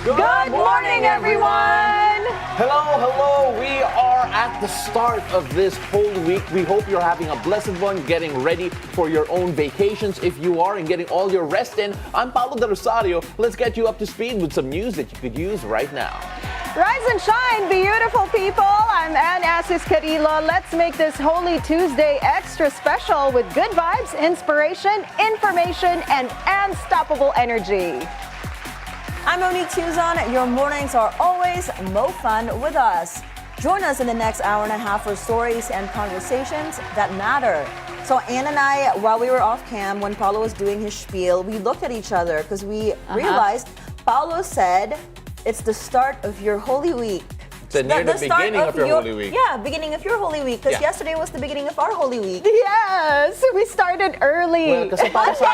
Good morning, everyone! Hello! We are at the start of this whole week. We hope you're having a blessed one, getting ready for your own vacations. If you are, and getting all your rest in, I'm Paolo del Rosario. Let's get you up to speed with some news that you could use right now. Rise and shine, beautiful people! I'm Anne Asis-Carilo. Let's make this Holy Tuesday extra special with good vibes, inspiration, information, and unstoppable energy. I'm Monique Tuzon. Your mornings are always mo fun with us. Join us in the next hour and a half for stories and conversations that matter. So Anne and I, while we were off cam, when Paolo was doing his spiel, we looked at each other because we realized Paolo said it's the start of your Holy Week. So near the beginning of your Holy Week. Yeah, beginning of your Holy Week. Because yesterday was the beginning of our Holy Week. Yes! We started early. Well, kasi para sa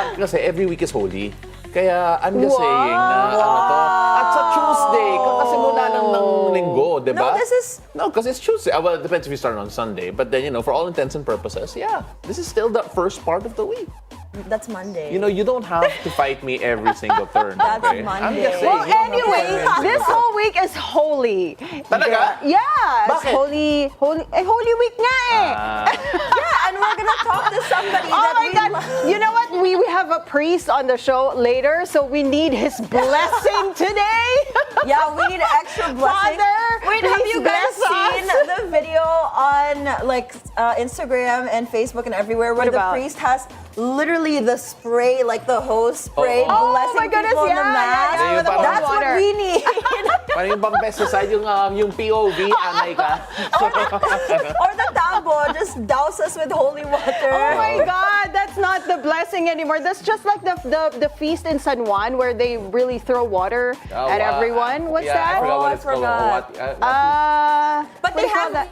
akin kasi every week is holy. Kaya I'm just saying na ano to. At sa Tuesday, kakasimula ng linggo, di ba? No, because it's Tuesday. Well, it depends if you start on Sunday. But then, for all intents and purposes, this is still the first part of the week. That's Monday. You don't have to fight me every single turn. That's okay? Monday. I'm just saying, Well, anyway, this whole week is holy. Talaga? Yeah, it's Bakit? holy week nga eh. Yeah, and we're gonna talk to somebody Oh that my God! You know what? We have a priest on the show later, so we need his blessing today. Yeah, we need an extra blessing. Father, wait, have you guys bless seen us. the video on Instagram and Facebook and everywhere where the priest has literally the spray, like the hose spray, blessing my goodness, people on the mat? Yeah, with the That's what water. we need. Parang yung pang-pesticide, yung POV, anay ka. Or the tambo, just douse us with holy water. Oh my God, that's not the blessing anymore. That's just like the feast in San Juan where they really throw water at everyone. What's that? I forgot. But they have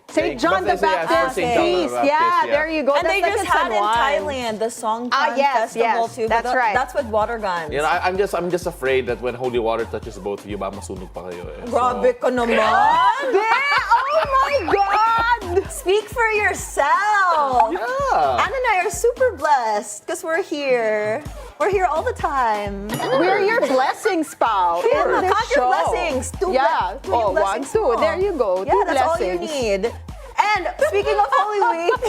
St. John the Baptist feast. Yeah, there you go. And that's they like just had in Thailand the Songkran festival too. That's right. That's with water guns. I'm just afraid that when holy water touches both of you, ba masunog pa kayo eh. Grabe ka naman. Oh my God! Speak for yourself. Yeah. Anne and I are super blessed because we're here. We're here all the time. We're your blessings, Pao. Yeah, in this count your show. blessings. Two one, blessings two. more. There you go. Yeah, Two that's all you blessings. need. And speaking of Holy Week,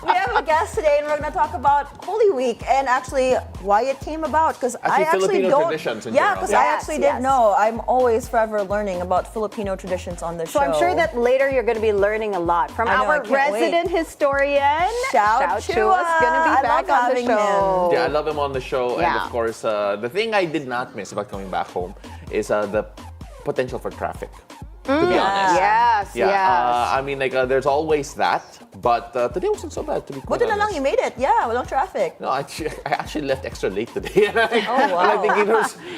we have a guest today, and we're going to talk about Holy Week and actually why it came about. Because I actually Filipino don't. traditions in Yeah, general. because I actually didn't know. I'm always forever learning about Filipino traditions on the show. So I'm sure that later you're going to be learning a lot from I know, our I can't resident historian, Xiao Chua. is going to be I back love on the having show. Yeah, I love him on the show. And Yeah. of course, the thing I did not miss about coming back home is the potential for traffic. To be honest. Yes, Yeah, yes. I mean, there's always that, but today wasn't so bad, to be quite Buti na lang, honest. you made it. Yeah, walang traffic. No, I actually left extra late today. Oh, wow. And I think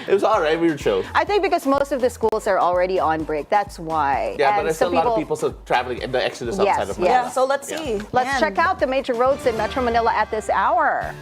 it was all right. We were chill. I think because most of the schools are already on break. That's why. Yeah, And but there's some still a lot of people still traveling in the exodus Yes, outside of yes. Manila. Yeah, so let's see. Let's Man. check out the major roads in Metro Manila at this hour.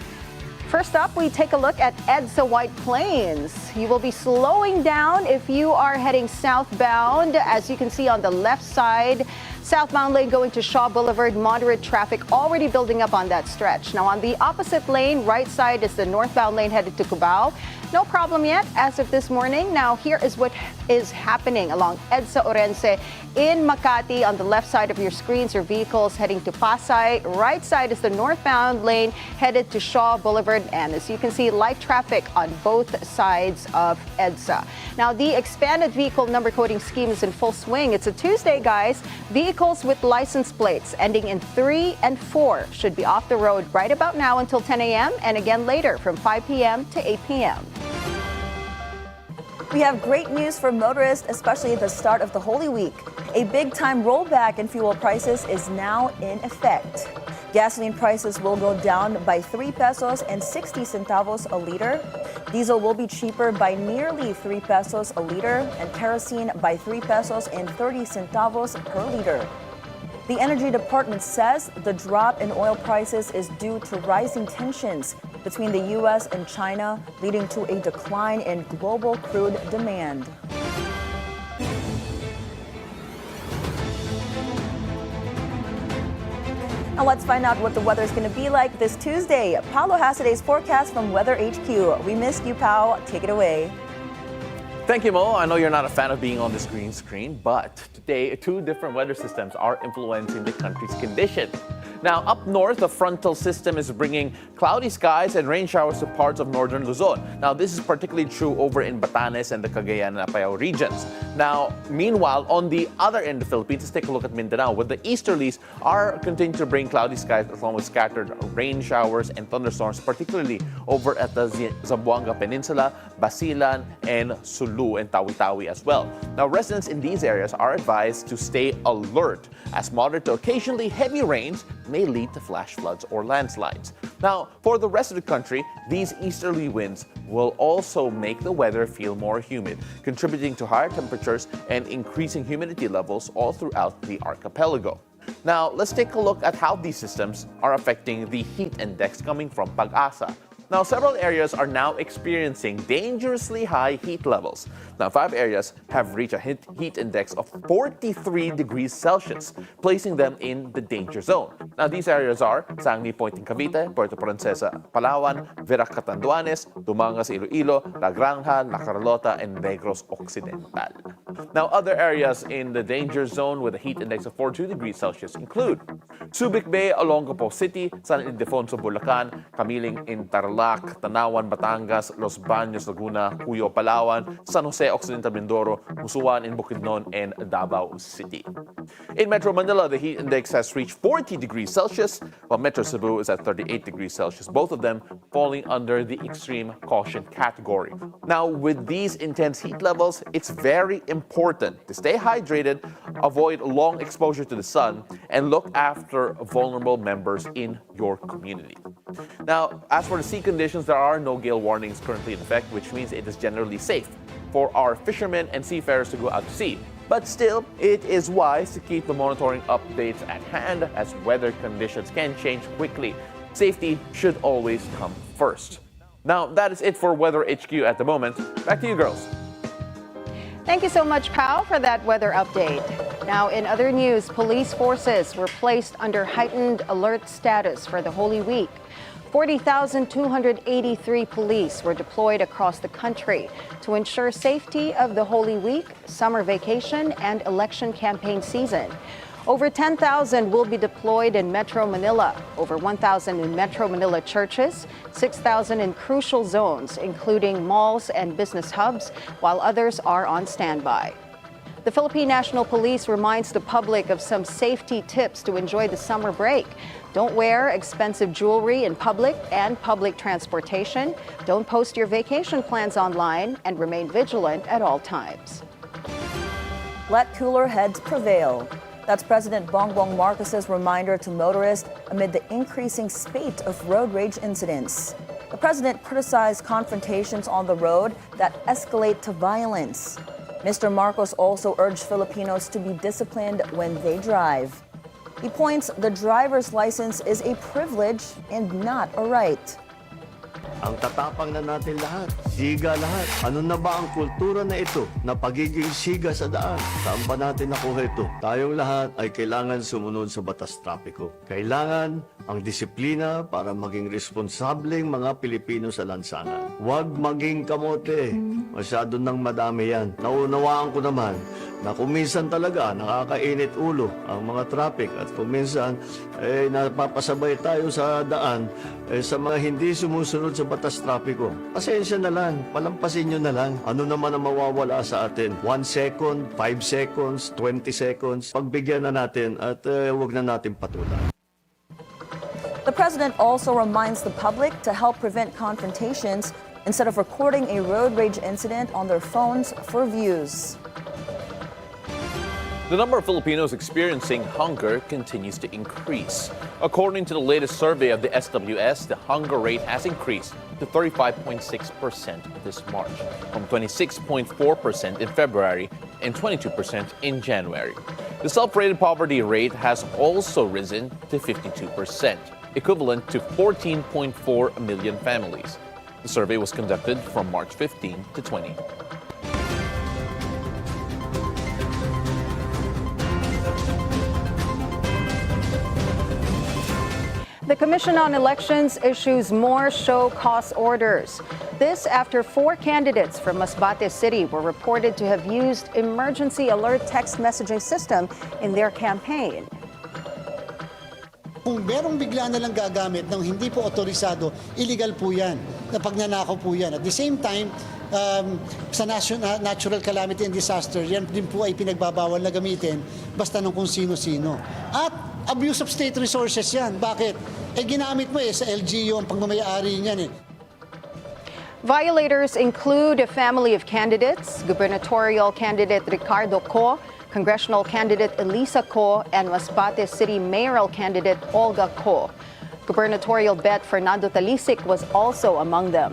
First up, we take a look at EDSA White Plains. You will be slowing down if you are heading southbound. As you can see on the left side, southbound lane going to Shaw Boulevard, moderate traffic already building up on that stretch. Now on the opposite lane, right side is the northbound lane headed to Cubao. No problem yet as of this morning. Now here is what is happening along EDSA Orense in Makati. On the left side of your screens are vehicles heading to Pasay. Right side is the northbound lane headed to Shaw Boulevard. And as you can see, light traffic on both sides of EDSA. Now the expanded vehicle number coding scheme is in full swing. It's a Tuesday, guys. Vehicles with license plates ending in 3 and 4 should be off the road right about now until 10 a.m. and again later from 5 p.m. to 8 p.m. We have great news for motorists, especially at the start of the Holy Week. A big-time rollback in fuel prices is now in effect. Gasoline prices will go down by 3 pesos and 60 centavos a liter. Diesel will be cheaper by nearly 3 pesos a liter, and kerosene by 3 pesos and 30 centavos per liter. The Energy Department says the drop in oil prices is due to rising tensions between the U.S. and China, leading to a decline in global crude demand. And let's find out what the weather is going to be like this Tuesday. Paolo has today's forecast from Weather HQ. We missed you, Pao. Take it away. Thank you, Mo. I know you're not a fan of being on this green screen, but today, two different weather systems are influencing the country's condition. Now, up north, the frontal system is bringing cloudy skies and rain showers to parts of northern Luzon. Now, this is particularly true over in Batanes and the Cagayan and Apayao regions. Now, meanwhile, on the other end of the Philippines, let's take a look at Mindanao, where the easterlies are continuing to bring cloudy skies along with scattered rain showers and thunderstorms, particularly over at the Zamboanga Peninsula, Basilan, and Sulu and Tawi-Tawi as well. Now, residents in these areas are advised to stay alert as moderate to occasionally heavy rains may lead to flash floods or landslides. Now, for the rest of the country, these easterly winds will also make the weather feel more humid, contributing to higher temperatures and increasing humidity levels all throughout the archipelago. Now, let's take a look at how these systems are affecting the heat index coming from Pag-asa. Now, several areas are now experiencing dangerously high heat levels. Now, 5 areas have reached a heat index of 43 degrees Celsius, placing them in the danger zone. Now, these areas are Sangli Point in Cavite, Puerto Princesa, Palawan, Verac Catanduanes, Dumangas, Iloilo, La Granja, La Carlota, and Negros Occidental. Now, other areas in the danger zone with a heat index of 42 degrees Celsius include Subic Bay, Olongapo City, San Ildefonso, Bulacan, Camiling in Tarlac, Tanawan, Batangas, Los Baños, Laguna, Cuyo, Palawan, San Jose, Occidental Mindoro, Musuan in Bukidnon, and Davao City. In Metro Manila, the heat index has reached 40 degrees Celsius, while Metro Cebu is at 38 degrees Celsius, both of them falling under the extreme caution category. Now, with these intense heat levels, it's very important to stay hydrated, avoid long exposure to the sun, and look after vulnerable members in your community. Now, as for the sea conditions, there are no gale warnings currently in effect, which means it is generally safe for our fishermen and seafarers to go out to sea. But still, it is wise to keep the monitoring updates at hand as weather conditions can change quickly. Safety should always come first. Now, that is it for Weather HQ at the moment. Back to you, girls. Thank you so much, Pao, for that weather update. Now, in other news, police forces were placed under heightened alert status for the Holy Week. 40,283 police were deployed across the country to ensure safety of the Holy Week, summer vacation, and election campaign season. Over 10,000 will be deployed in Metro Manila, over 1,000 in Metro Manila churches, 6,000 in crucial zones, including malls and business hubs, while others are on standby. The Philippine National Police reminds the public of some safety tips to enjoy the summer break. Don't wear expensive jewelry in public and public transportation. Don't post your vacation plans online, and remain vigilant at all times. Let cooler heads prevail. That's President Bongbong Marcos's reminder to motorists amid the increasing spate of road rage incidents. The president criticized confrontations on the road that escalate to violence. Mr. Marcos also urged Filipinos to be disciplined when they drive. He points the driver's license is a privilege and not a right. Ang tatapang na natin lahat, siga lahat. Ano na ba ang kultura na ito na pagiging siga sa daan? Saan ba natin nakuha ito? Tayong lahat ay kailangan sumunod sa batas trapiko. Kailangan ang disiplina para maging responsableng mga Pilipino sa lansangan. Huwag maging kamote. Masyado nang madami yan. Naunawaan ko naman na kung minsan talaga nakakainit ulo ang mga traffic at kung minsan napapasabay tayo sa daan sa mga hindi sumusunod sa batas trapiko. Pasensya na lang, palampasin nyo na lang. Ano naman ang mawawala sa atin? 1 second, 5 seconds, 20 seconds. Pagbigyan na natin at huwag na natin patulan. The president also reminds the public to help prevent confrontations instead of recording a road rage incident on their phones for views. The number of Filipinos experiencing hunger continues to increase. According to the latest survey of the SWS, the hunger rate has increased to 35.6% this March, from 26.4% in February and 22% in January. The self-rated poverty rate has also risen to 52%, equivalent to 14.4 million families. The survey was conducted from March 15 to 20. The Commission on Elections issues more show cause orders. This after 4 candidates from Masbate City were reported to have used emergency alert text messaging system in their campaign. Kung merong bigla na lang gagamit ng hindi po otorisado, illegal po yan, na pagnanakaw po yan. At the same time, sa natural calamity and disaster, yan din po ay pinagbabawal na gamitin basta ng kung sino-sino. At abuse of state resources yan. Bakit? Ginamit mo sa LGU ang pagmamayari niyan . Violators include a family of candidates, gubernatorial candidate Ricardo Co, congressional candidate Elisa Co, and Masbate City mayoral candidate Olga Co. Gubernatorial bet Fernando Talisic was also among them.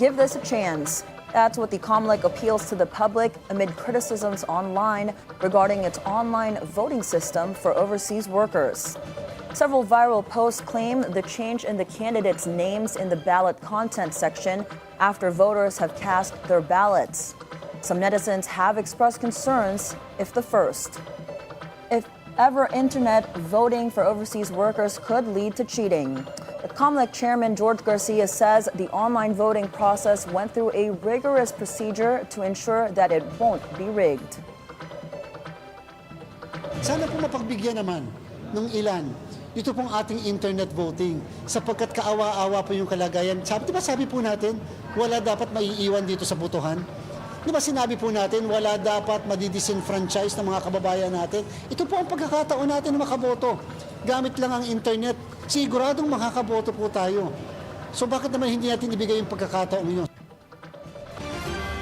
Give this a chance. That's what the COMELEC appeals to the public amid criticisms online regarding its online voting system for overseas workers. Several viral posts claim the change in the candidates' names in the ballot content section after voters have cast their ballots. Some netizens have expressed concerns if ever internet voting for overseas workers could lead to cheating. The COMELEC chairman George Garcia says the online voting process went through a rigorous procedure to ensure that it won't be rigged. Sana po mapagbigyan naman ng ilan ito pong ating internet voting sapagkat kaawa-awa po yung kalagayan. Sabi po natin, wala dapat maiiwan dito sa botohan. Di ba sinabi po natin, wala dapat madidisenfranchise ng mga kababayan natin? Ito po ang pagkakataon natin na makaboto. Gamit lang ang internet, siguradong makakaboto po tayo. So bakit naman hindi natin ibigay yung pagkakataon yun?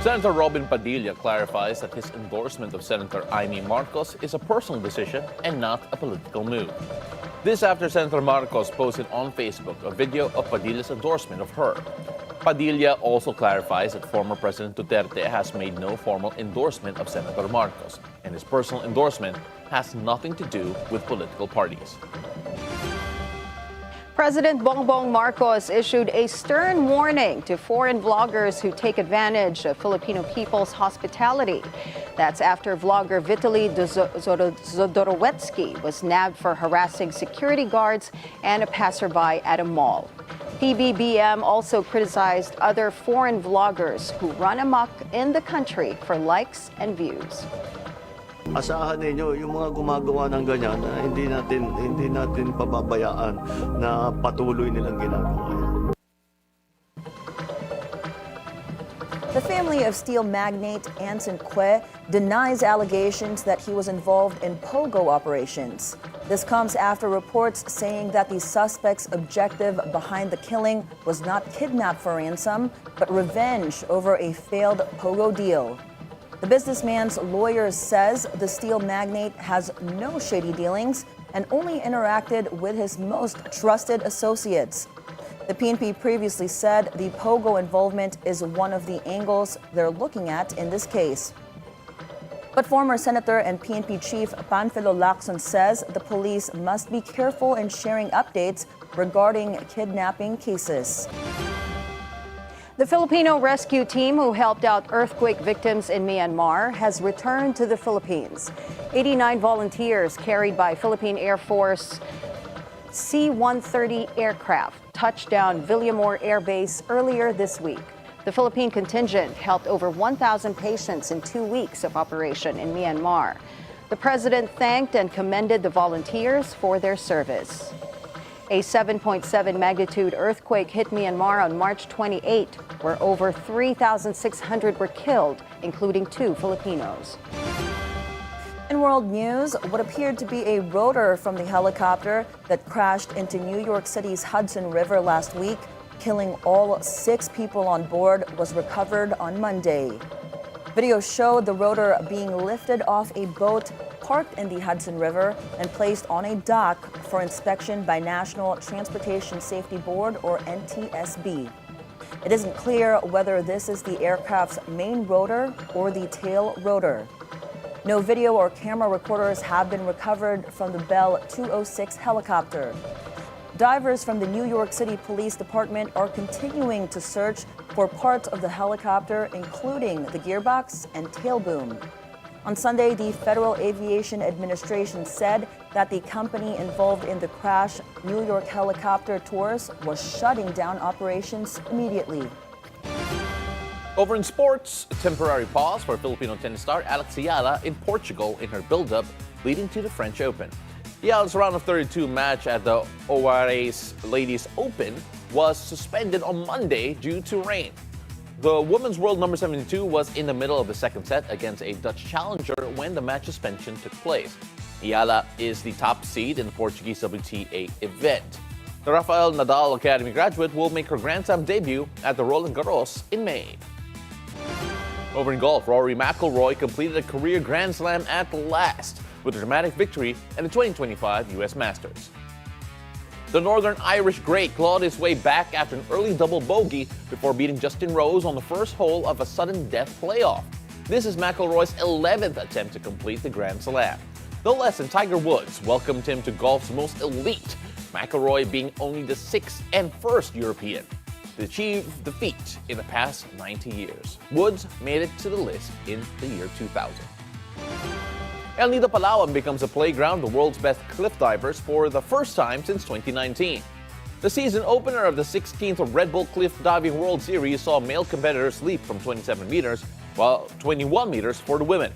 Senator Robin Padilla clarifies that his endorsement of Senator Amy Marcos is a personal decision and not a political move. This after Senator Marcos posted on Facebook a video of Padilla's endorsement of her. Padilla also clarifies that former President Duterte has made no formal endorsement of Senator Marcos, and his personal endorsement has nothing to do with political parties. President Bongbong Marcos issued a stern warning to foreign vloggers who take advantage of Filipino people's hospitality. That's after vlogger Vitaly Zodorowetsky was nabbed for harassing security guards and a passerby at a mall. PBBM also criticized other foreign vloggers who run amok in the country for likes and views. Asahan ninyo yung mga gumagawa ng ganyan na hindi natin pababayaan na patuloy nilang ginagawa yan. The family of steel magnate Anson Cue denies allegations that he was involved in pogo operations. This comes after reports saying that the suspect's objective behind the killing was not kidnap for ransom, but revenge over a failed pogo deal. The businessman's lawyer says the steel magnate has no shady dealings and only interacted with his most trusted associates. The PNP previously said the pogo involvement is one of the angles they're looking at in this case. But former Senator and PNP Chief Panfilo Lacson says the police must be careful in sharing updates regarding kidnapping cases. The Filipino rescue team who helped out earthquake victims in Myanmar has returned to the Philippines. 89 volunteers carried by Philippine Air Force C-130 aircraft touched down Villamor Air Base earlier this week. The Philippine contingent helped over 1,000 patients in 2 weeks of operation in Myanmar. The president thanked and commended the volunteers for their service. A 7.7 magnitude earthquake hit Myanmar on March 28, where over 3,600 were killed, including 2 Filipinos. In world news, what appeared to be a rotor from the helicopter that crashed into New York City's Hudson River last week, killing all 6 people on board, was recovered on Monday. Video showed the rotor being lifted off a boat parked in the Hudson River and placed on a dock for inspection by National Transportation Safety Board, or NTSB. It isn't clear whether this is the aircraft's main rotor or the tail rotor. No video or camera recorders have been recovered from the Bell 206 helicopter. Divers from the New York City Police Department are continuing to search for parts of the helicopter, including the gearbox and tail boom. On Sunday, the Federal Aviation Administration said that the company involved in the crash, New York Helicopter Tours, was shutting down operations immediately. Over in sports, temporary pause for Filipino tennis star Alex Ayala in Portugal in her build-up, leading to the French Open. Ayala's round of 32 match at the Unauthorized Ladies Open was suspended on Monday due to rain. The women's world number 72 was in the middle of the second set against a Dutch challenger when the match suspension took place. Ayala is the top seed in the Portuguese WTA event. The Rafael Nadal Academy graduate will make her Grand Slam debut at the Roland Garros in May. Over in golf, Rory McIlroy completed a career Grand Slam at last with a dramatic victory at the 2025 U.S. Masters. The Northern Irish great clawed his way back after an early double bogey before beating Justin Rose on the first hole of a sudden death playoff. This is McIlroy's 11th attempt to complete the Grand Slam. No less than Tiger Woods welcomed him to golf's most elite, McIlroy being only the 6th and 1st European to achieve the feat in the past 90 years. Woods made it to the list in the year 2000. El Nido, Palawan becomes a playground of the world's best cliff divers for the first time since 2019. The season opener of the 16th Red Bull Cliff Diving World Series saw male competitors leap from 27 meters, while 21 meters for the women.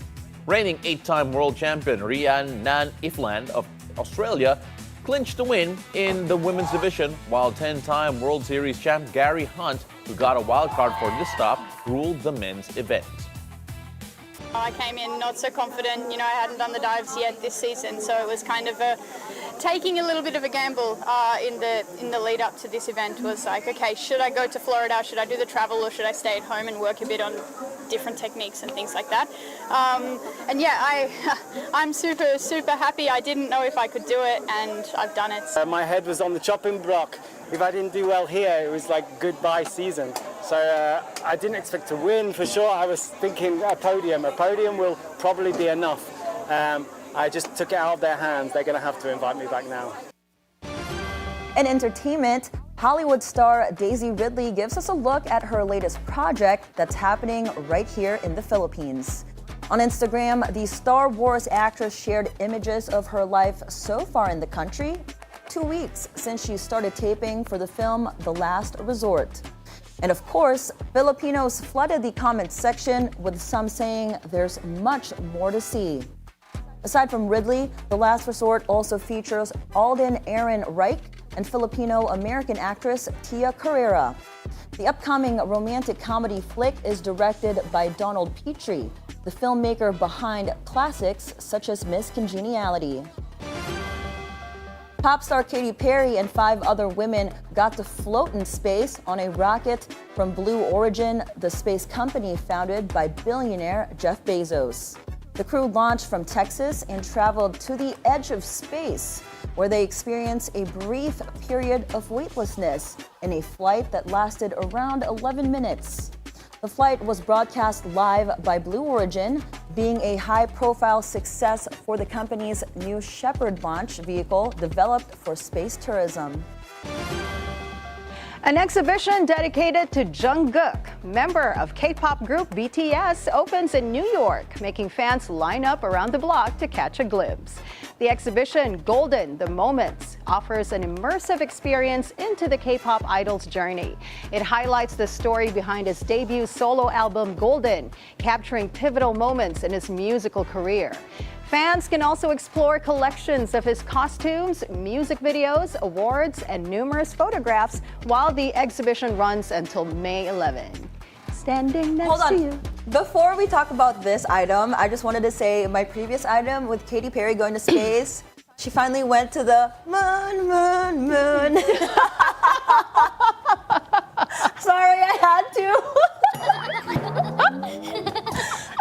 Reigning 8-time world champion Rian Nan Ifland of Australia clinched the win in the women's division, while 10-time World Series champ Gary Hunt, who got a wild card for this stop, ruled the men's event. I came in not so confident, I hadn't done the dives yet this season, so it was kind of taking a little bit of a gamble in the lead up to this event. Was like, okay, should I go to Florida, should I do the travel, or should I stay at home and work a bit on different techniques and things like that? And yeah, I'm super, super happy. I didn't know if I could do it, and I've done it. My head was on the chopping block. If I didn't do well here, it was like goodbye season. So I didn't expect to win for sure. I was thinking a podium. A podium will probably be enough. I just took it out of their hands. They're going to have to invite me back now. In entertainment, Hollywood star Daisy Ridley gives us a look at her latest project that's happening right here in the Philippines. On Instagram, the Star Wars actress shared images of her life so far in the country, 2 weeks since she started taping for the film The Last Resort. And of course, Filipinos flooded the comment section with some saying there's much more to see. Aside from Ridley, The Last Resort also features Alden Ehrenreich and Filipino-American actress Tia Carrera. The upcoming romantic comedy flick is directed by Donald Petrie, the filmmaker behind classics such as Miss Congeniality. Pop star Katy Perry and 5 other women got to float in space on a rocket from Blue Origin, the space company founded by billionaire Jeff Bezos. The crew launched from Texas and traveled to the edge of space, where they experienced a brief period of weightlessness in a flight that lasted around 11 minutes. The flight was broadcast live by Blue Origin, being a high-profile success for the company's new Shepard launch vehicle developed for space tourism. An exhibition dedicated to Jungkook, member of K-pop group BTS, opens in New York, making fans line up around the block to catch a glimpse. The exhibition, Golden, The Moments, offers an immersive experience into the K-pop idol's journey. It highlights the story behind his debut solo album, Golden, capturing pivotal moments in his musical career. Fans can also explore collections of his costumes, music videos, awards, and numerous photographs while the exhibition runs until May 11. Standing next to you. Before we talk about this item, I just wanted to say my previous item with Katy Perry going to space, she finally went to the moon, moon, moon. Sorry, I had to.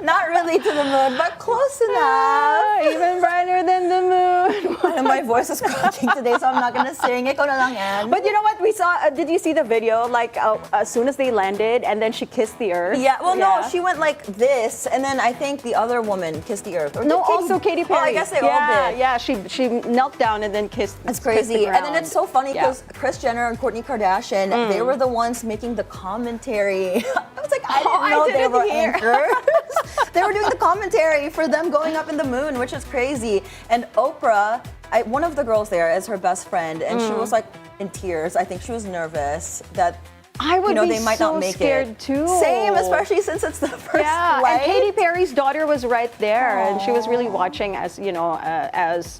Not really to the moon, but close enough. Even brighter than the moon. And my voice is cracking today, so I'm not gonna sing. Ikaw na lang, Anne. But you know what? We saw, did you see the video? Like, as soon as they landed, and then she kissed the earth? Yeah, well, no, she went like this, and then I think the other woman kissed the earth. Or no, also Katy Perry. Oh, I guess they all did. Yeah, she knelt down and then kissed. It's crazy. And then it's so funny because Kris Jenner and Kourtney Kardashian, they were the ones making the commentary. I was like, I didn't know they were anchors. They were doing the commentary for them going up in the moon, which is crazy. And Oprah, one of the girls there is her best friend, and she was like in tears. I think she was nervous that I would be they might so not make scared it. too. Same, especially since it's the first Yeah, flight. and Katy Perry's daughter was right there, and she was really watching as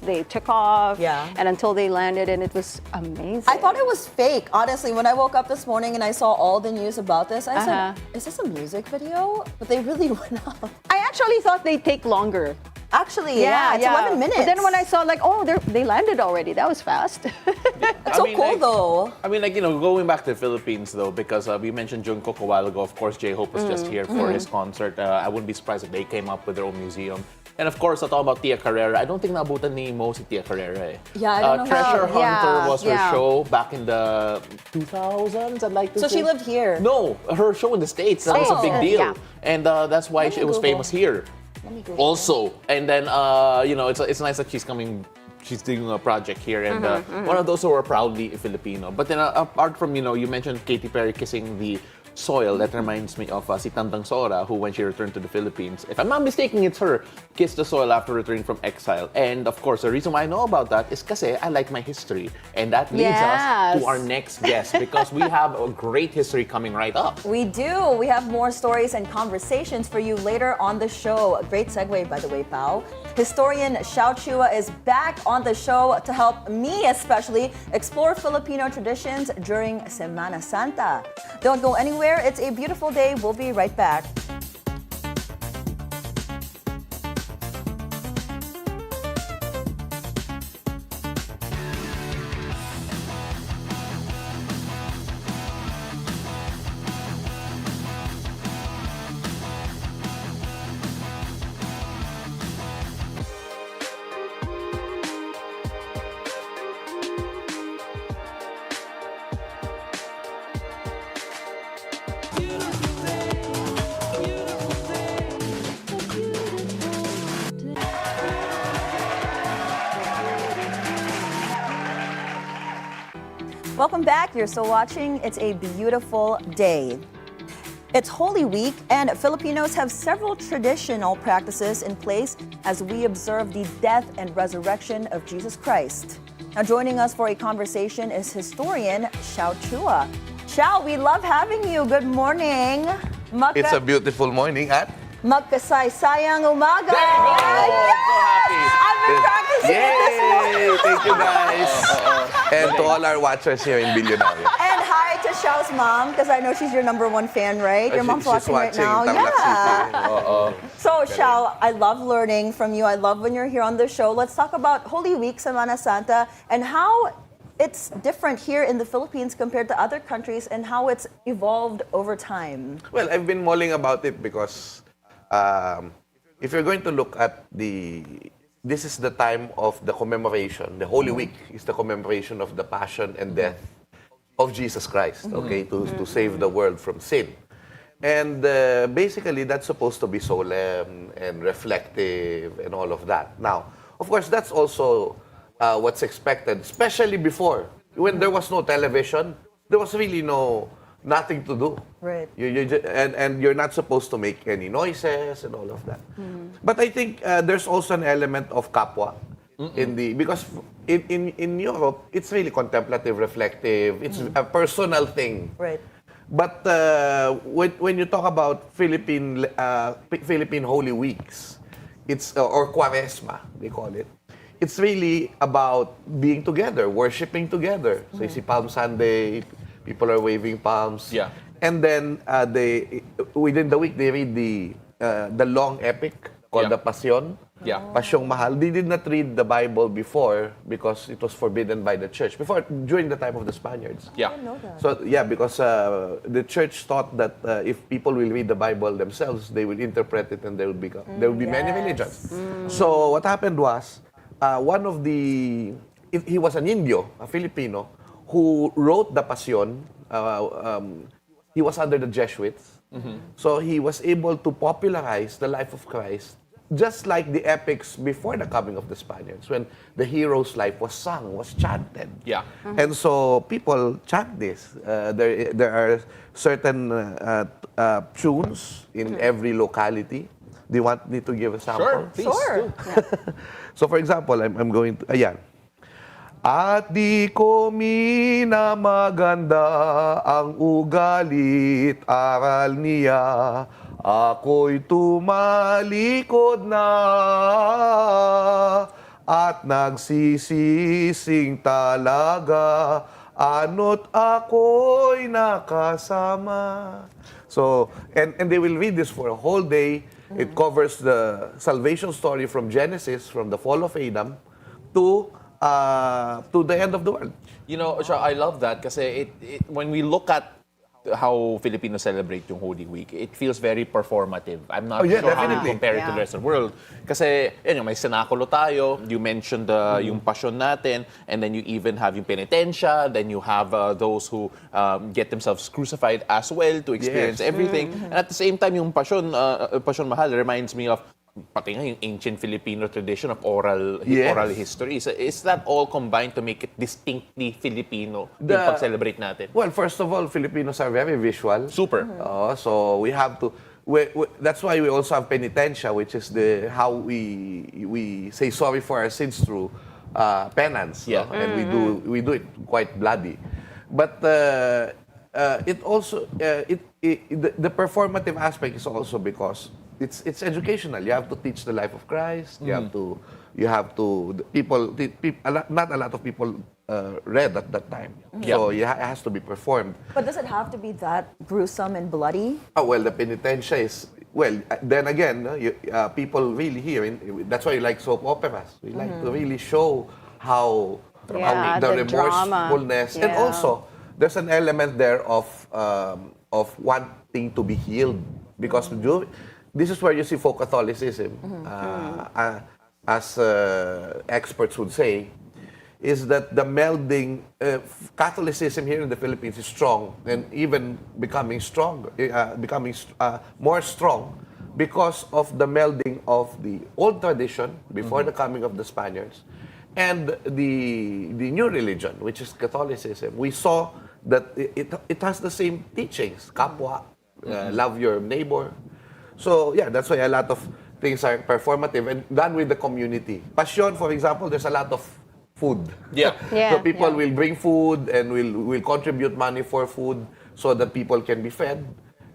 they took off, and until they landed, and it was amazing. I thought it was fake, honestly. When I woke up this morning and I saw all the news about this, I said, "Is this a music video?" But they really went up. I actually thought they'd take longer. Actually, it's 11 minutes. But then when I saw they landed already, that was fast. It's so cool though. I mean, going back to the Philippines though, because we mentioned Jungkook a while ago. Of course, J-Hope was just here for his concert. I wouldn't be surprised if they came up with their own museum. And of course, talking about Tia Carrera, I don't think naabutan ni Mo si Tia Carrera. Yeah, I don't know. Treasure Hunter was her show back in the 2000s, I'd like to say. So she lived here? No, her show in the States. That was a big deal. Yeah. And that's why it was famous here. Also, and then it's nice that she's doing a project here, and one of those who are proudly Filipino. But then apart from you mentioned Katy Perry kissing the soil, that reminds me of si Tandang Sora, who when she returned to the Philippines, if I'm not mistaken, it's her, kissed the soil after returning from exile. And of course, the reason why I know about that is kasi I like my history. And that leads us to our next guest, because we have a great history coming right up. We do. We have more stories and conversations for you later on the show. A great segue, by the way, Pao. Historian Xiao Chua is back on the show to help me especially explore Filipino traditions during Semana Santa. Don't go anywhere. It's a beautiful day. We'll be right back. Welcome back. You're still watching. It's a beautiful day. It's Holy Week, and Filipinos have several traditional practices in place as we observe the death and resurrection of Jesus Christ. Now, joining us for a conversation is historian Xiao Chua. Xiao, we love having you. Good morning. It's a beautiful morning at Magkasaysayang umaga. There you go. Yes! So happy. I've been practicing it this morning. Yay! Thank you guys. And to all our watchers here in Billionario. And hi to Xiao's mom, because I know she's your #1 fan, right? Your mom's She's watching right now. Tarlac Yeah. City. So Xiao, I love learning from you. I love when you're here on the show. Let's talk about Holy Week, Semana Santa, and how it's different here in the Philippines compared to other countries, and how it's evolved over time. Well, I've been mulling about it because if you're going to look at this is the time of the commemoration. The Holy Week is the commemoration of the passion and death of Jesus Christ, okay, to save the world from sin. And basically, that's supposed to be solemn and reflective and all of that. Now, of course, that's also what's expected, especially before. When there was no television, there was really nothing to do. Right. And you're not supposed to make any noises and all of that. But I think there's also an element of kapwa because in Europe, it's really contemplative, reflective. It's a personal thing. Right. But when you talk about Philippine Holy Weeks, it's or Quaresma, they call it. It's really about being together, worshiping together. So you see Palm Sunday, people are waving palms. Yeah. And then within the week they read the long epic called the Passion. Yeah. Pasyong Mahal. They did not read the Bible before because it was forbidden by the church. During the time of the Spaniards. Yeah. I know that. So because the church thought that if people will read the Bible themselves, they will interpret it and there will be many religions. So what happened was he was an Indio, a Filipino, who wrote the Passion. He was under the Jesuits. So he was able to popularize the life of Christ, just like the epics before the coming of the Spaniards, when the hero's life was sung, was chanted. Yeah. And so people chant this. There are certain tunes in every locality. Do you want me to give a sample? Sure, please. Sure. So for example, I'm going to, ayan. At di ko minamaganda ang ugalit aral niya, ako'y tumalikod na at nagsisising talaga, ano't ako'y nakasama. So, and they will read this for a whole day. It covers the salvation story from Genesis, from the fall of Adam, to the end of the world. You know, Xiao, I love that kasi when we look at how Filipinos celebrate yung Holy Week, it feels very performative. I'm not sure how to compare it to the rest of the world. Kasi, yun, may sinakulo tayo, you mentioned yung passion natin, and then you even have yung penitensya, then you have those who get themselves crucified as well to experience everything. And at the same time, yung passion mahal reminds me of pati nga yung ancient Filipino tradition of oral history. So is that all combined to make it distinctly Filipino yung pag-celebrate natin? Well, first of all, Filipinos are very visual. Super. So we have to. That's why we also have penitensya, which is how we say sorry for our sins through penance. Yeah. No? And we do it quite bloody. But it also the performative aspect is also because it's educational. You have to teach the life of Christ. You have to not a lot of people read at that time. So it has to be performed. But does it have to be that gruesome and bloody? Well, the penitensya is, then again, people really hear, that's why you like soap operas. We like to really show how the remorsefulness, and also there's an element there of wanting to be healed, because this is where you see folk Catholicism, as experts would say, is that the melding, Catholicism here in the Philippines is strong, and even becoming more strong because of the melding of the old tradition before the coming of the Spaniards and the new religion, which is Catholicism. We saw that it has the same teachings, kapwa, love your neighbor. So yeah, that's why a lot of things are performative and done with the community. Passion, for example, there's a lot of food. So people will bring food and will contribute money for food so that people can be fed.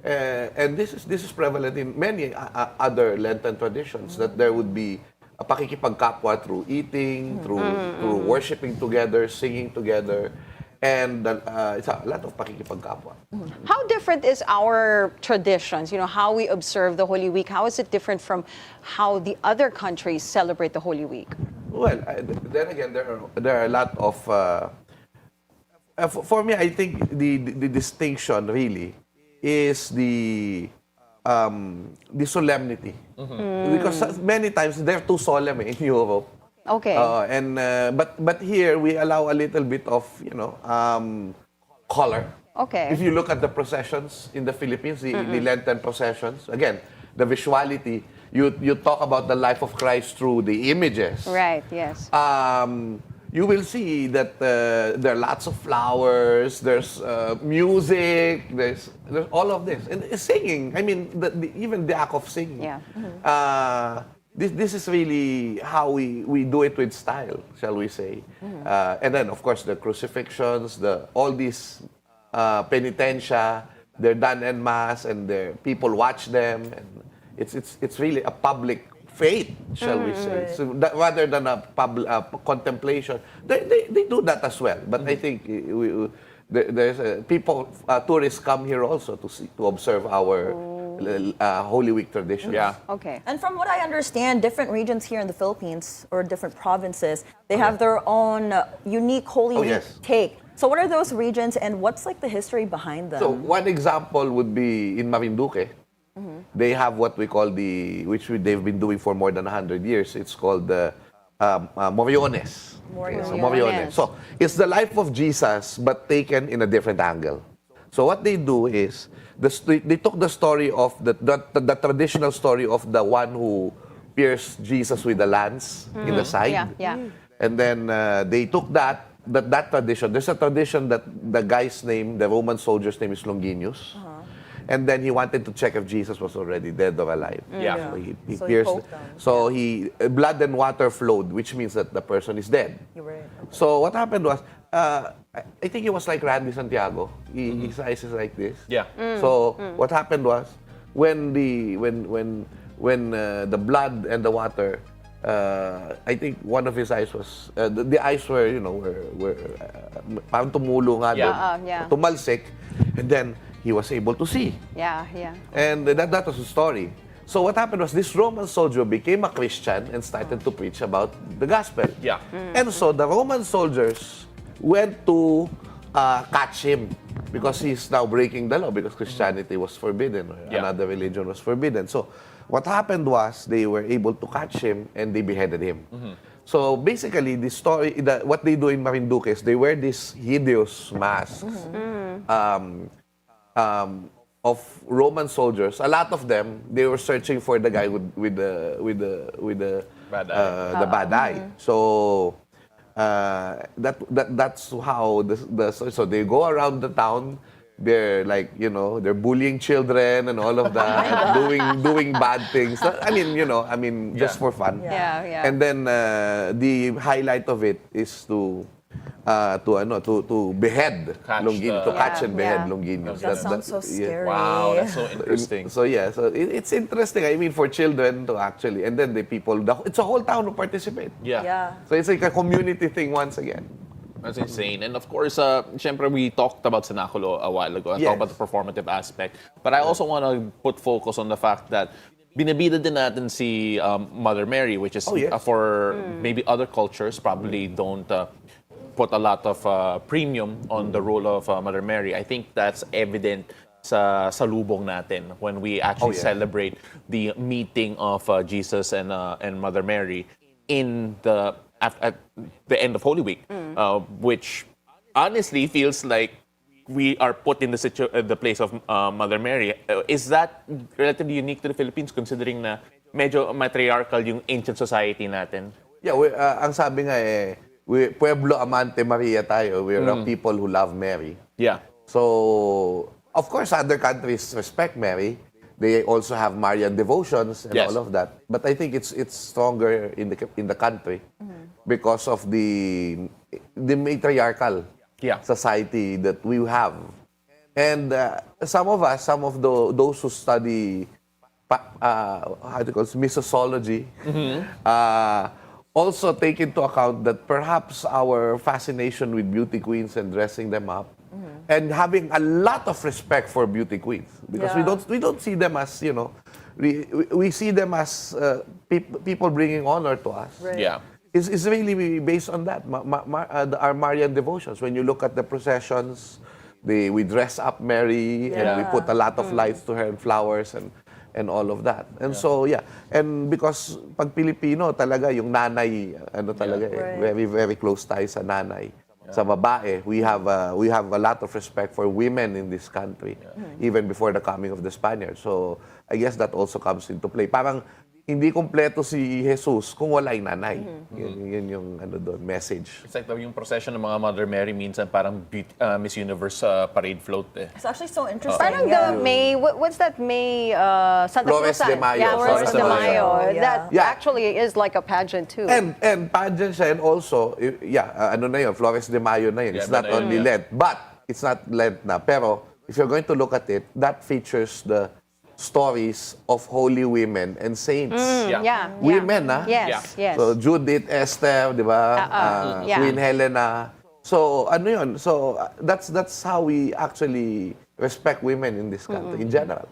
And this is prevalent in many other Lenten traditions, that there would be a pakikipagkapwa through eating, through worshiping together, singing together. And it's a lot of pakikipagkapwa. How different is our traditions? You know, how we observe the Holy Week. How is it different from how the other countries celebrate the Holy Week? Well, then again, there are a lot of. For me, I think the distinction really is the solemnity, because many times they're too solemn in Europe. Okay. But here we allow a little bit of color. Okay. If you look at the processions in the Philippines, the Lenten processions, again, the visuality. You talk about the life of Christ through the images. Right. Yes. You will see that there are lots of flowers. There's music. There's all of this, and singing. I mean, even the act of singing. Yeah. This is really how we do it with style, shall we say? And then, of course, the crucifixions, all these penitensya, they're done en masse, and people watch them, and it's really a public faith, shall we say? So rather than a public contemplation, they do that as well. But I think there's tourists come here also to observe our Holy Week traditions. Yeah. Okay. And from what I understand, different regions here in the Philippines, or different provinces, they have their own unique Holy Week take. So what are those regions, and what's like the history behind them? So one example would be in Marinduque. They have what we call they've been doing for more than 100 years. It's called the Moriones. Moriones. So it's the life of Jesus, but taken in a different angle. So what they do is, they took the story of the traditional story of the one who pierced Jesus with a lance in the side. And then they took that tradition. There's a tradition that the guy's name, the Roman soldier's name, is Longinus. And then he wanted to check if Jesus was already dead or alive. Yeah. So he So he pierced. poked them. So blood and water flowed, which means that the person is dead. You're right. So what happened was, I think it was like Randy Santiago. His eyes is like this. Yeah. So what happened was, when the blood and the water, I think one of his eyes was, the eyes were, were parang tumulo nga doon. Yeah. Tumalsik, and then he was able to see. Yeah. And that was the story. So what happened was, this Roman soldier became a Christian and started to preach about the gospel. Yeah. And so the Roman soldiers went to catch him because he's now breaking the law, because Christianity was forbidden, or another religion was forbidden. So what happened was, they were able to catch him and they beheaded him. So basically, the story, what they do in Marinduque is they wear these hideous masks. Of Roman soldiers. A lot of them, they were searching for the guy with the bad eye. So that's how so they go around the town. They're like, they're bullying children and all of that, doing bad things. I mean, just for fun. Yeah. And then the highlight of it is to behead Catch Longinus, the- to catch and behead Yeah. Longinus. That sounds so scary. Wow, that's so interesting. So it's interesting. I mean, for children to actually, and then it's a whole town who participate. Yeah. So it's like a community thing once again. That's insane. And of course, syempre we talked about Cenaculo a while ago and Yes. talked about the performative aspect. But I also want to put focus on the fact that binibida din natin si Mother Mary, which is Oh, yes. for maybe other cultures probably don't put a lot of premium on the role of Mother Mary. I think that's evident sa salubong natin when we actually celebrate the meeting of Jesus and Mother Mary in at the end of Holy Week, which honestly feels like we are put in the place of Mother Mary. Is that relatively unique to the Philippines, considering na medyo matriarchal yung ancient society natin? Yeah, ang sabi nga Pueblo Amante Maria tayo. We're a people who love Mary. Yeah. So, of course, other countries respect Mary. They also have Marian devotions and all of that. But I think it's stronger in the country because of the matriarchal society that we have. And some of those who study Missosology also take into account that perhaps our fascination with beauty queens and dressing them up and having a lot of respect for beauty queens, because we don't see them as, we see them as people bringing honor to us. Right. Yeah. It's really based on that, our Marian devotions. When you look at the processions, we dress up Mary and we put a lot of lights to her and flowers and all of that. And so, and because pag Filipino talaga, yung nanay, very, very close tayo sa nanay. Sa babae, we have a lot of respect for women in this country, even before the coming of the Spaniards. So, I guess that also comes into play. Parang hindi kompleto si Jesus kung wala yung nanay. Yun yung message. It's like yung procession ng mga Mother Mary minsan parang Miss Universe parade float eh. It's actually so interesting. Parang the May, what's that May Santa Flores Cruz? de Mayo. Yeah, Flores de Mayo. Yeah. That actually is like a pageant too. And pageant siya, and also, Flores de Mayo na yun. It's not only Lent, but it's not Lent na. Pero, if you're going to look at it, that features the stories of holy women and saints. Women, Yes. So, Judith, Esther, di ba? Queen Helena. So, So, that's how we actually respect women in this country, in general.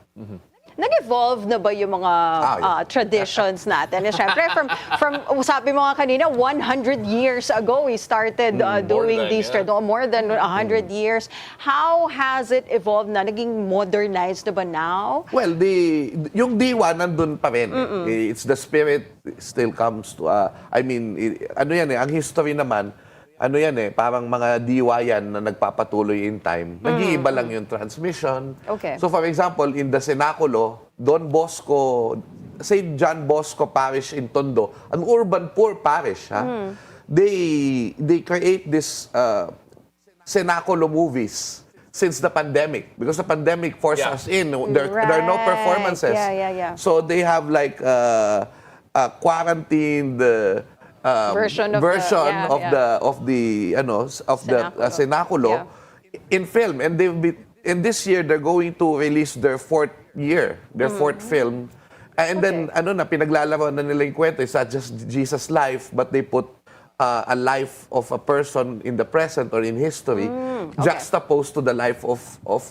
Nag-evolve na ba yung mga traditions natin? And syempre, from sabi mo nga kanina, 100 years ago, we started doing these traditions. More than 100 years. How has it evolved na? Naging modernized na ba now? Well, yung diwa nandun pa rin. It's the spirit still comes to, ang history naman, parang mga diwa yan na nagpapatuloy in time. Nag-iiba lang yung transmission. Okay. So for example, in the Cenaculo, St. John Bosco Parish in Tondo, an urban poor parish, they create this Cenaculo movies. since the pandemic, because the pandemic forced Yeah. us in. There are no performances. Yeah. So they have like a quarantined Version of the cenaculo in film, and this year they're going to release their fourth film, and then pinaglalaro na nila yung kwento. It's not just Jesus' life, but they put a life of a person in the present or in history juxtaposed to the life of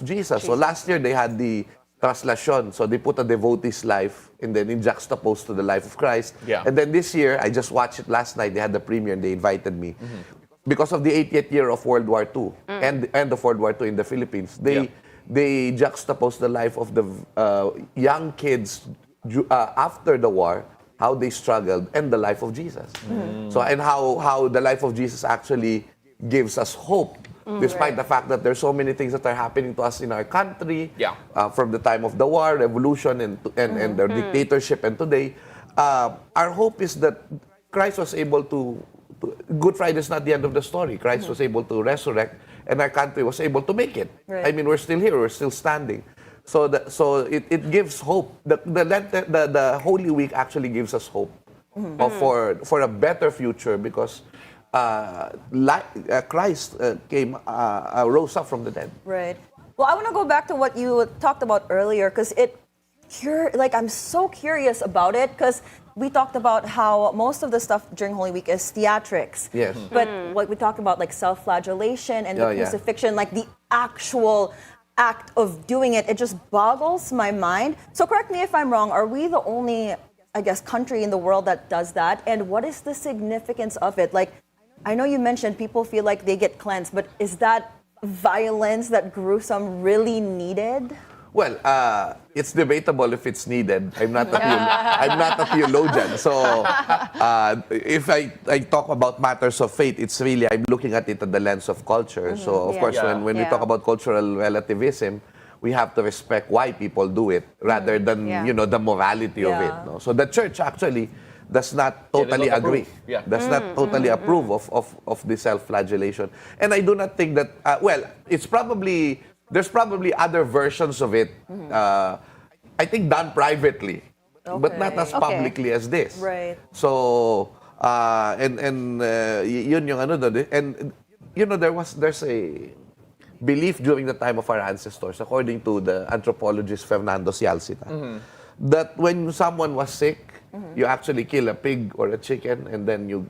Jesus. So last year they had the Translation. So they put a devotee's life and then in juxtaposed to the life of Christ. Yeah. And then this year, I just watched it last night. They had the premiere and they invited me. Because of the 80th year of World War II and the end of World War II in the Philippines, they juxtaposed the life of the young kids after the war, how they struggled, and the life of Jesus. So, and how the life of Jesus actually gives us hope. Despite the fact that there's so many things that are happening to us in our country, from the time of the war, revolution, and the dictatorship, and today, our hope is that Christ was able to Good Friday is not the end of the story. Christ was able to resurrect, and our country was able to make it. I mean, we're still here, we're still standing. So it gives hope. The Holy Week actually gives us hope for a better future, because Christ rose up from the dead. Right. Well, I want to go back to what you talked about earlier, because I'm so curious about it, because we talked about how most of the stuff during Holy Week is theatrics. Yes. But what we talked about, like self-flagellation and the crucifixion, like the actual act of doing it, it just boggles my mind. So correct me if I'm wrong, are we the only, I guess, country in the world that does that? And what is the significance of it? Like, I know you mentioned people feel like they get cleansed, but is that violence, that gruesome, really needed? Well, it's debatable if it's needed. I'm not a theologian. So if I talk about matters of faith, it's really, I'm looking at it at the lens of culture. So of course, when we talk about cultural relativism, we have to respect why people do it rather than the morality of it. No? So the church actually does not totally agree. Does not totally approve of the self-flagellation. And I do not think that, there's probably other versions of it, I think done privately, but not as publicly as this. Right. So, yun yung ano doon. And, there's a belief during the time of our ancestors, according to the anthropologist Fernando Cialcita, that when someone was sick, you actually kill a pig or a chicken, and then you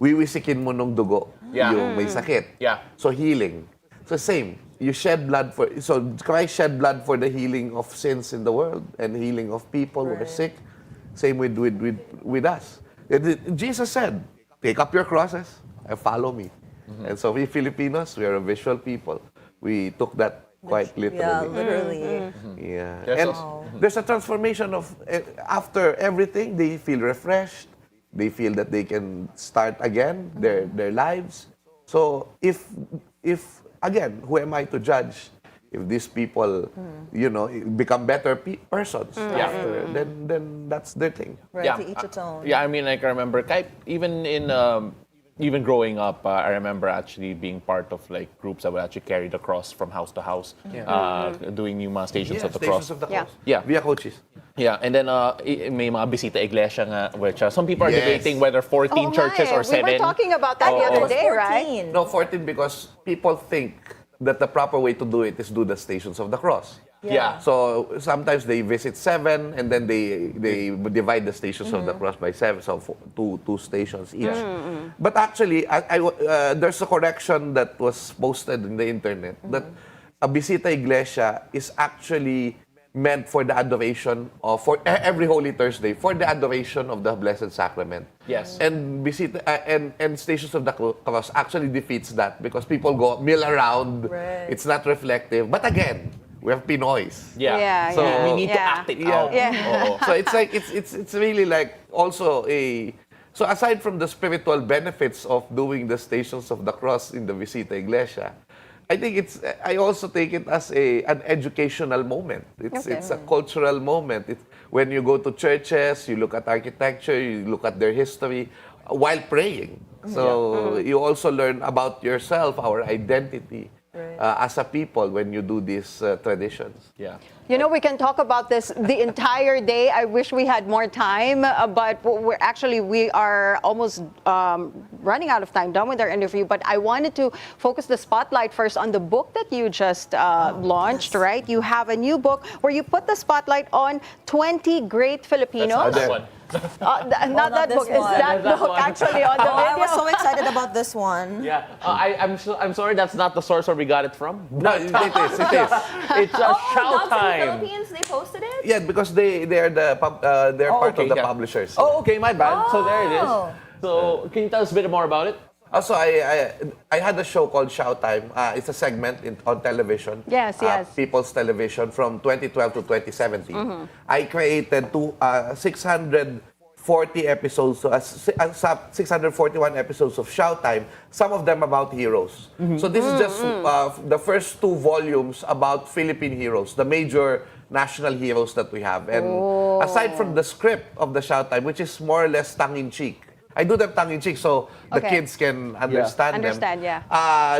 wiwisikin mo nung dugo, yung may sakit. So healing. So same, you shed blood so Christ shed blood for the healing of sins in the world and healing of people who are sick. Same with us. Jesus said, take up your crosses and follow me. And so we Filipinos, we are a visual people. We took that quite literally. Yeah, literally. And there's a transformation of, after everything, they feel refreshed. They feel that they can start again their lives. So if again, who am I to judge if these people, become better persons after, then that's their thing. Right, to each its own. Yeah, I mean, I can remember, even growing up, I remember actually being part of like groups that would actually carry the cross from house to house, doing Numa Stations of the Cross. Stations of the Cross. Yeah. Via coaches. Yeah, and then may mga bisita iglesia nga, which some people are debating whether 14 churches or 7. We were talking about that the other day, right? No, 14, because people think that the proper way to do it is do the Stations of the Cross. Yeah. So sometimes they visit 7, and then they divide the Stations of the Cross by 7, so two stations each. But actually, there's a correction that was posted in the internet that a Bisita Iglesia is actually meant for the adoration of, for every Holy Thursday, for the adoration of the Blessed Sacrament. Yes. And Bisita and Stations of the Cross actually defeats that, because people mill around. Right. It's not reflective. But again, we have Pinoys. So we need to act it out. So it's like it's really like also so aside from the spiritual benefits of doing the Stations of the Cross in the Visita Iglesia, I think I also take it as an educational moment. It's a cultural moment. When you go to churches, you look at architecture, you look at their history while praying. So you also learn about yourself, our identity, as a people when you do these traditions. Yeah. You know, we can talk about this the entire day. I wish we had more time, but we are almost running out of time, done with our interview. But I wanted to focus the spotlight first on the book that you just launched, right? You have a new book where you put the spotlight on 20 great Filipinos. That's one. Not that this book. It's one. that That book one. actually on the I video. was so excited about this one. Yeah. I'm sorry, that's not the source where we got it from. No, it is. It is. It's a Xiao Dogs in time. Philippines, they posted it? Yeah, because they're part okay, of the yeah. publishers. Oh, okay, my bad. So there it is. Oh. So can you tell us a bit more about it? Also, I had a show called Xiao Time. It's a segment on television. Yes, yes. People's Television from 2012 to 2017. I created 640 episodes, 641 episodes of Xiao Time, some of them about heroes. So this is just the first 2 volumes about Philippine heroes, the major national heroes that we have. And aside from the script of the Xiao Time, which is more or less tongue-in-cheek, I do them tongue-in-cheek so the Okay. kids can understand them.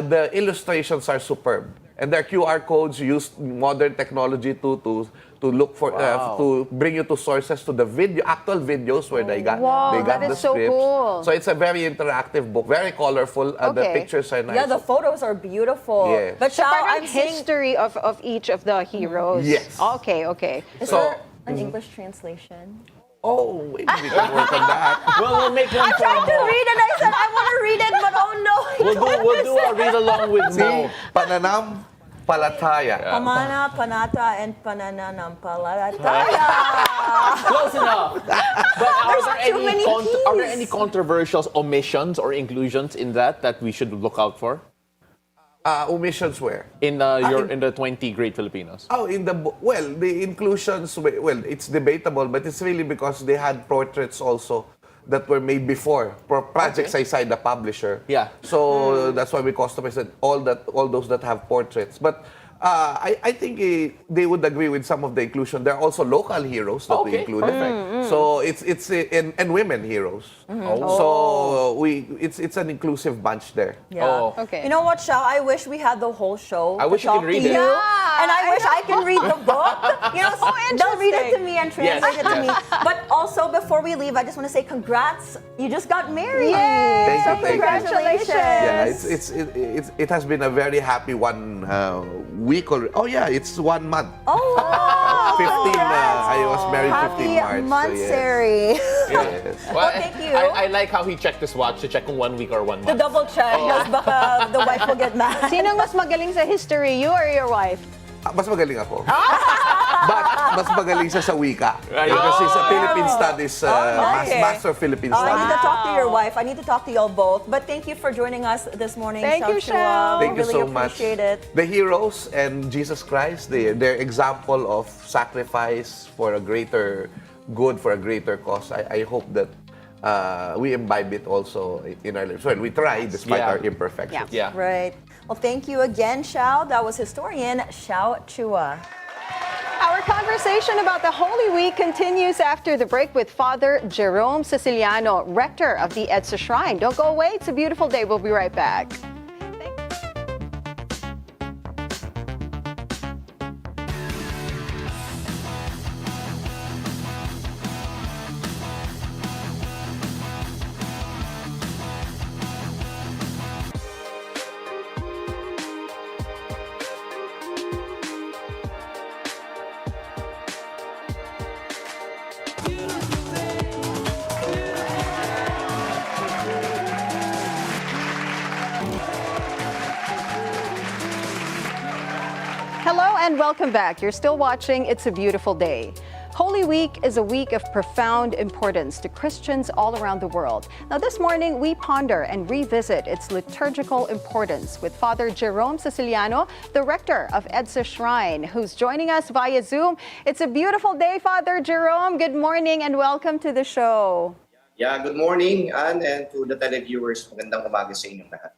The illustrations are superb. And there are QR codes. You use modern technology to look for to bring you to sources to the actual videos where they got that the is so scripts. cool. So it's a very interactive book, very colorful. The Okay. pictures are nice. Yeah, the photos are beautiful. Yes. But So Xiao, parang I'm seeing... history of each of the heroes. Yes. Okay, okay. Is So- there an English translation? Oh, wait, we can work on that. We'll make one I tried to for read it. I said I want to read it, but oh no. We'll do a read along with See, Mo. Pananam Palataya. Pamana, panata, and panananampalataya. Close enough. But too many are there Ps. any controversial omissions or inclusions in that we should look out for Omissions where? in the 20 great Filipinos? Oh, the inclusions, well, it's debatable, but it's really because they had portraits also that were made before projects aside the publisher. Yeah. So that's why we customized all those that have portraits. But I think they would agree with some of the inclusion. There are also local heroes that we Okay, included. perfect. So it's and women heroes. So it's an inclusive bunch there. Yeah. Oh. Okay. You know what, Xiao? I wish we had the whole show. I wish you to could talk read to it. you. Yeah, And I wish I can read the book. You know, so they'll read it to me and translate it to me. But also, before we leave, I just want to say congrats. You just got married. Yay! Thank you, thank you. Congratulations. Yeah, it has been a very happy 1 week already. Oh yeah, it's 1 month. Oh, 15. I was married 15 happy March. monthsary. Yes. Well, thank you. I like how he checked his watch to check kung 1 week or 1 To month. double check, because baka the wife will get mad. Sinong mas magaling sa history, you or your wife? Mas magaling ako. But mas magaling siya sa wika. Because he's a Philippine Studies, okay. Master of Philippine I Studies. need to talk to your wife. I need to talk to y'all both. But thank you for joining us this morning. Thank you, Xiao Chua. Xiao. Thank you really so much. appreciate it. The heroes and Jesus Christ, their example of sacrifice for a greater good, for a greater cause. I hope that we imbibe it also in our lives. Well, we try despite Yeah. our imperfections. Yeah. Right. Well, thank you again, Xiao. That was historian Xiao Chua. Our conversation about the Holy Week continues after the break with Father Jerome Secillano, rector of the EDSA Shrine. Don't go away. It's a beautiful day. We'll be right back. Hello and welcome back. You're still watching It's a Beautiful Day. Holy Week is a week of profound importance to Christians all around the world. Now this morning, we ponder and revisit its liturgical importance with Father Jerome Secillano, the rector of EDSA Shrine, who's joining us via Zoom. It's a beautiful day, Father Jerome. Good morning and welcome to the show. Yeah, good morning, Anne, and to the televiewers. Magandang umaga sa inyong lahat.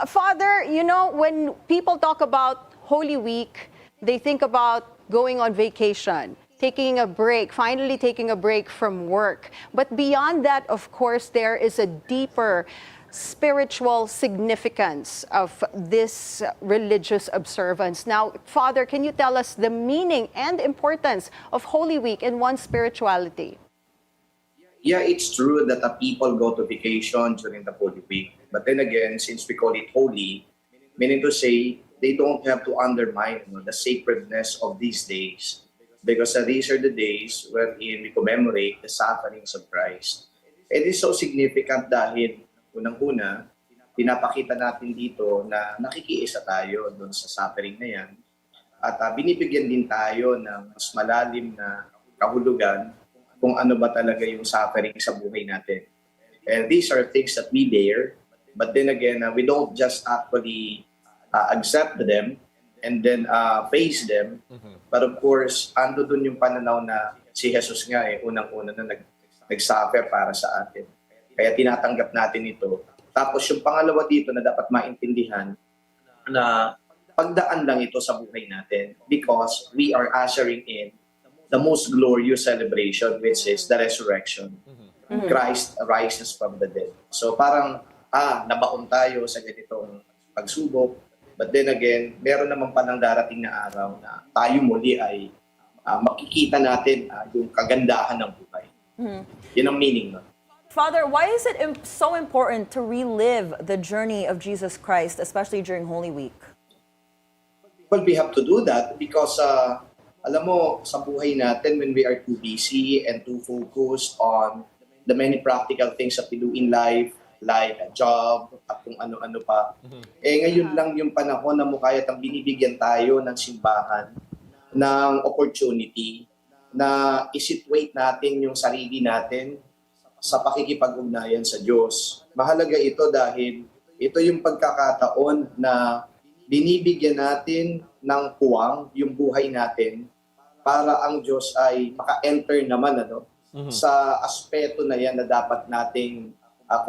Father, you know, when people talk about Holy Week, they think about going on vacation, taking a break, finally taking a break from work. But beyond that, of course, there is a deeper spiritual significance of this religious observance. Now, Father, can you tell us the meaning and importance of Holy Week in one's spirituality? Yeah, it's true that people go to vacation during the Holy Week. But then again, since we call it holy, meaning to say they don't have to undermine the sacredness of these days. Because these are the days wherein we commemorate the sufferings of Christ. It is so significant dahil unang-una, pinapakita natin dito na nakikiisa tayo doon sa suffering na yan. At binibigyan din tayo ng mas malalim na kahulugan kung ano ba talaga yung suffering sa buhay natin. And these are things that we bear, but then again, we don't just actually accept them and then face them. But of course, ando dun yung pananaw na si Jesus nga unang-una na nag-suffer para sa atin. Kaya tinatanggap natin ito. Tapos yung pangalawa dito na dapat maintindihan na pagdaan lang ito sa buhay natin because we are ushering in the most glorious celebration, which is the resurrection. Christ rises from the dead. So parang, nabaon tayo sa ganitong pagsubok. But then again, meron naman palang darating na araw na tayo muli ay makikita natin yung kagandahan ng buhay. Yun ang meaning nun. Father, why is it so important to relive the journey of Jesus Christ, especially during Holy Week? Well, we have to do that because, alam mo, sa buhay natin, when we are too busy and too focused on the many practical things that we do in life, like a job, at kung ano-ano pa. Ngayon lang yung panahon na mukayat ang binibigyan tayo ng simbahan ng opportunity na isituate natin yung sarili natin sa pakikipag-ugnayan sa Diyos. Mahalaga ito dahil ito yung pagkakataon na binibigyan natin ng puwang yung buhay natin para ang Diyos ay maka-enter naman sa aspeto na yan na dapat nating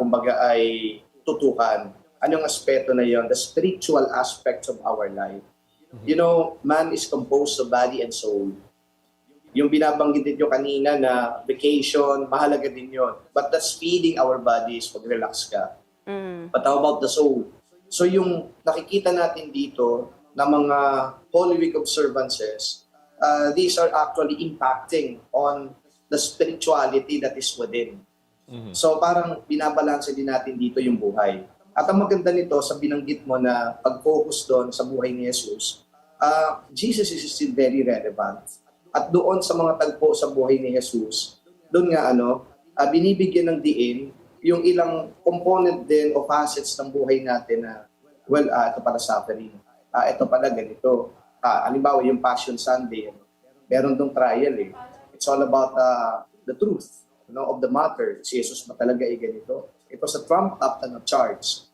kumbaga ay tutukan. Anong aspeto na yon? The spiritual aspects of our life. You know, man is composed of body and soul. Yung binabanggit nyo kanina na vacation, mahalaga din yon. But that's feeding our bodies pag relax ka. But how about the soul? So yung nakikita natin dito na mga Holy Week observances, these are actually impacting on the spirituality that is within. So parang binabalanse din natin dito yung buhay. At ang maganda nito, sa binanggit mo na pag-focus doon sa buhay ni Jesus, Jesus is still very relevant. At doon sa mga tagpo sa buhay ni Jesus, doon nga binibigyan ng diin yung ilang component din o facets ng buhay natin na, well, ito pala suffering. Ito pala ganito. Halimbawa yung Passion Sunday, meron dong trial It's all about the truth. Of the matter, si Jesus ba talaga ganito? Ito sa trumped up na charge.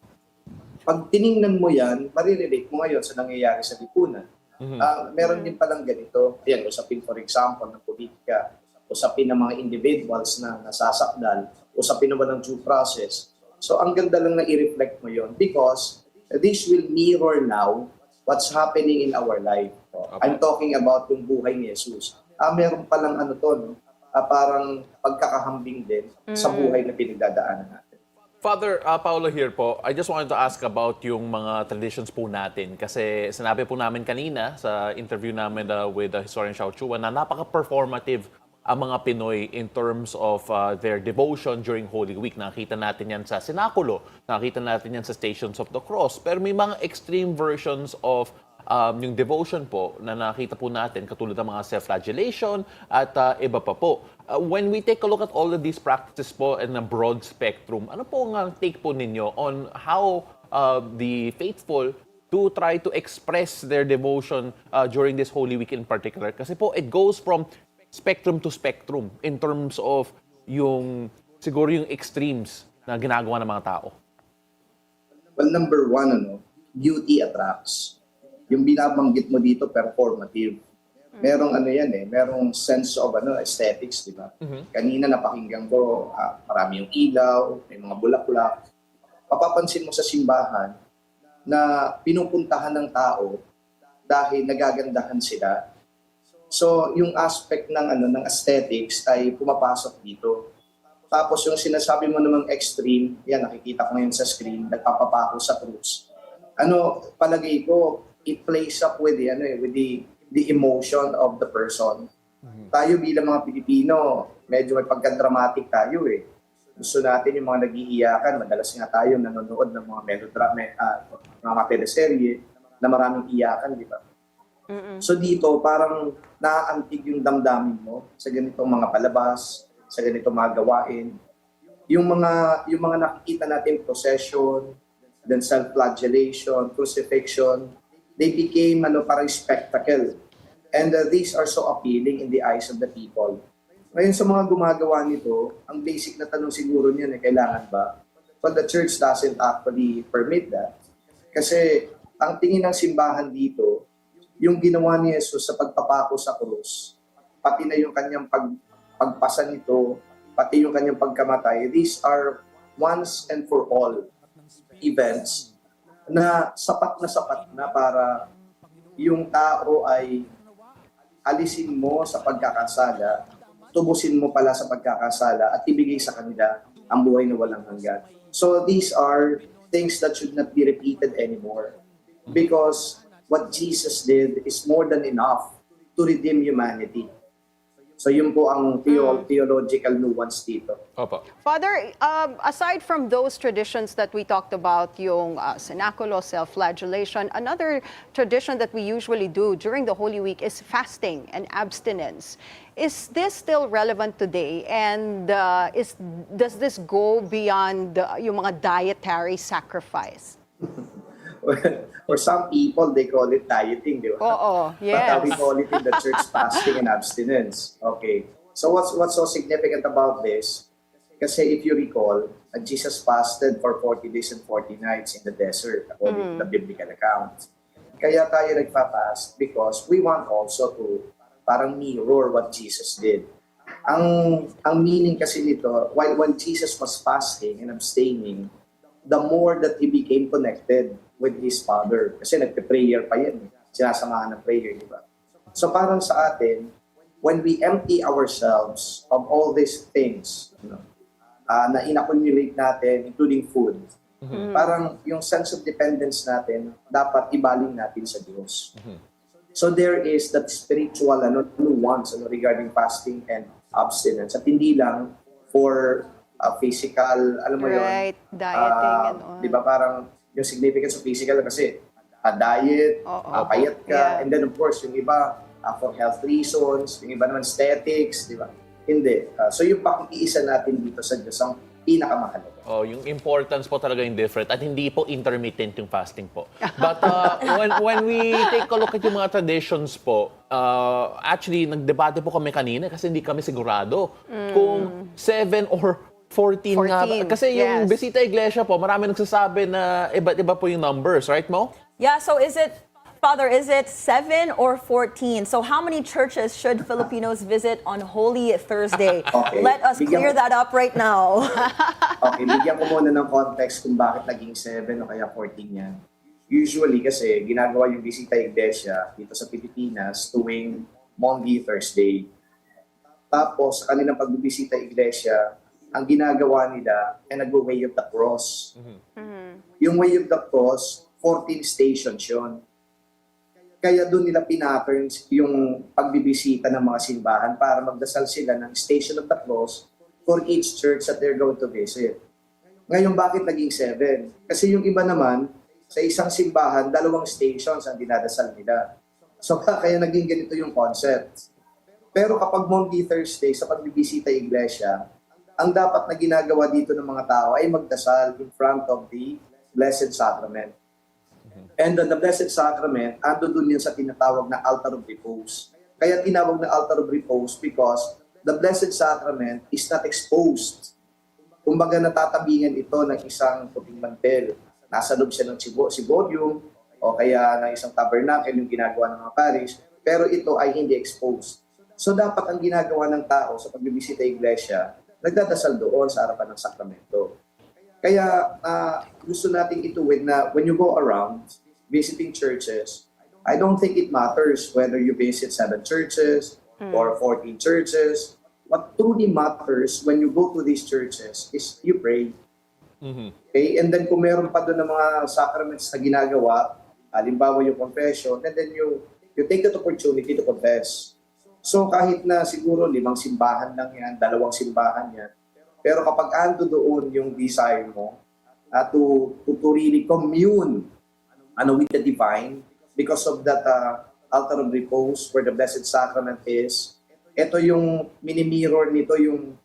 Pag tiningnan mo yan, marirelate mo ngayon sa nangyayari sa lipunan. Meron din palang ganito. Yan, usapin for example ng politika, usapin ng mga individuals na nasasakdal, usapin naman ng due process. So ang ganda lang na i-reflect mo yon because this will mirror now what's happening in our life. I'm talking about yung buhay ni Jesus. Meron palang parang pagkakahambing din sa buhay na pinagdadaanan natin. Father Paolo here po, I just wanted to ask about yung mga traditions po natin. Kasi sinabi po namin kanina sa interview namin with historian Xiao Chua na napaka-performative ang mga Pinoy in terms of their devotion during Holy Week. Nakita natin yan sa Sinakulo, nakita natin yan sa Stations of the Cross. Pero may mga extreme versions of yung devotion po na nakita po natin katulad ng mga self-flagellation at iba pa po. When we take a look at all of these practices po in a broad spectrum, ano po ang take po ninyo on how the faithful to try to express their devotion during this Holy Week in particular? Kasi po it goes from spectrum to spectrum in terms of siguro yung extremes na ginagawa ng mga tao. Well, number one, beauty attracts. Yung binabanggit mo dito, performative. Merong merong sense of aesthetics, di ba? Kanina napakinggan ko, marami yung ilaw, may mga bulaklak. Papapansin mo sa simbahan na pinupuntahan ng tao dahil nagagandahan sila. So, yung aspect ng aesthetics ay pumapasok dito. Tapos yung sinasabi mo namang extreme, yan nakikita ko ngayon sa screen, nagpapapako sa krus. Palagay ko, it plays up with the emotion of the person. Tayo bilang mga Pilipino, medyo may pagka-dramatic tayo eh. Gusto natin yung mga nag-iiyakan, madalas nga tayo nanonood ng mga melodrama, mga teleserye na maraming iyakan, di ba? So dito, parang naaantig yung damdamin mo sa ganitong mga palabas, sa ganitong mga gawain. Yung mga nakikita natin, procession, then self-flagellation, crucifixion, they became parang spectacle. And these are so appealing in the eyes of the people. Ngayon sa mga gumagawa nito, ang basic na tanong siguro niyan kailangan ba? But the church doesn't actually permit that. Kasi ang tingin ng simbahan dito, yung ginawa ni Jesus sa pagpapako sa krus, pati na yung kanyang pagpasa nito, pati yung kanyang pagkamatay, these are once and for all events na sapat na para yung tao ay alisin mo sa pagkakasala, tubusin mo pala sa pagkakasala at ibigay sa kanila ang buhay na walang hanggan. So these are things that should not be repeated anymore because what Jesus did is more than enough to redeem humanity. So yun po ang theological nuance dito. Opo. Father, aside from those traditions that we talked about, yung cenaculo, self-flagellation, another tradition that we usually do during the Holy Week is fasting and abstinence. Is this still relevant today? And does this go beyond yung mga dietary sacrifice? For some people, they call it dieting, di ba? Yes. But we call it in the church fasting and abstinence. Okay. So what's so significant about this? Kasi if you recall, Jesus fasted for 40 days and 40 nights in the desert, according to the biblical account. Kaya tayo nagpa-fast because we want also to parang mirror what Jesus did. Ang meaning kasi nito, when Jesus was fasting and abstaining, the more that he became connected with his Father. Kasi nagpe-prayer pa yan. Sinasamahan ng prayer, di ba? So parang sa atin, when we empty ourselves of all these things, na inaccumulate natin, including food, parang yung sense of dependence natin, dapat ibaling natin sa Diyos. So there is that spiritual nuance regarding fasting and abstinence. At hindi lang for physical, alam mo yun? Right, dieting and all. Di ba parang yung significance of physical kasi diet, payat ka, and then of course yung iba for health reasons, yung iba naman aesthetics, di ba? Hindi. So yung pakikiisa natin dito sa Diyos ang pinakamahalaga. Yung importance po talaga yung different at hindi po intermittent yung fasting po. But when we take a look at yung mga traditions po, actually nagdebate po kami kanina kasi hindi kami sigurado kung 7 or 14 nga ba? Kasi yung bisita iglesia po, marami nagsasabi na iba't iba po yung numbers, right Mo? Yeah, so Father, is it 7 or 14? So how many churches should Filipinos visit on Holy Thursday? Okay. Let us clear that up right now. Okay, bigyan ko muna ng context kung bakit naging 7 o kaya 14 yan. Usually kasi ginagawa yung bisita iglesia dito sa Pilipinas tuwing Maundy Thursday. Tapos sa kanilang pagbibisita iglesia, ang ginagawa nila ay nag-way of the cross. Yung way of the cross, 14 stations yun. Kaya doon nila pinaturns yung pagbibisita ng mga simbahan para magdasal sila ng station of the cross for each church that they're going to visit. Ngayon, bakit naging 7? Kasi yung iba naman, sa isang simbahan, 2 stations ang dinadasal nila. So kaya naging ganito yung concept. Pero kapag Maundy Thursday, sa pagbibisita iglesia, ang dapat na ginagawa dito ng mga tao ay magdasal in front of the Blessed Sacrament. And the Blessed Sacrament, ando dun yun sa tinatawag na altar of repose. Kaya tinawag na altar of repose because the Blessed Sacrament is not exposed. Kumbaga natatabingan ito ng isang puting mantel. Nasa loob siya ng ciborium o kaya ng isang tabernacle yung ginagawa ng mga parish, pero ito ay hindi exposed. So dapat ang ginagawa ng tao sa pagbibisita iglesia, nagdadasal doon sa harapan ng sakramento. Kaya gusto nating ituwid na when you go around visiting churches, I don't think it matters whether you visit 7 churches or 14 churches what truly matters when you go to these churches is you pray. Okay? And then kung meron pa doon ng mga sacraments na ginagawa, halimbawa yung confession, and then you take that opportunity to confess. So kahit na siguro 5 simbahan lang yan, 2 simbahan yan, pero kapag ando doon yung desire mo to really commune with the divine because of that altar of repose where the Blessed Sacrament is, ito yung mini-mirror nito yung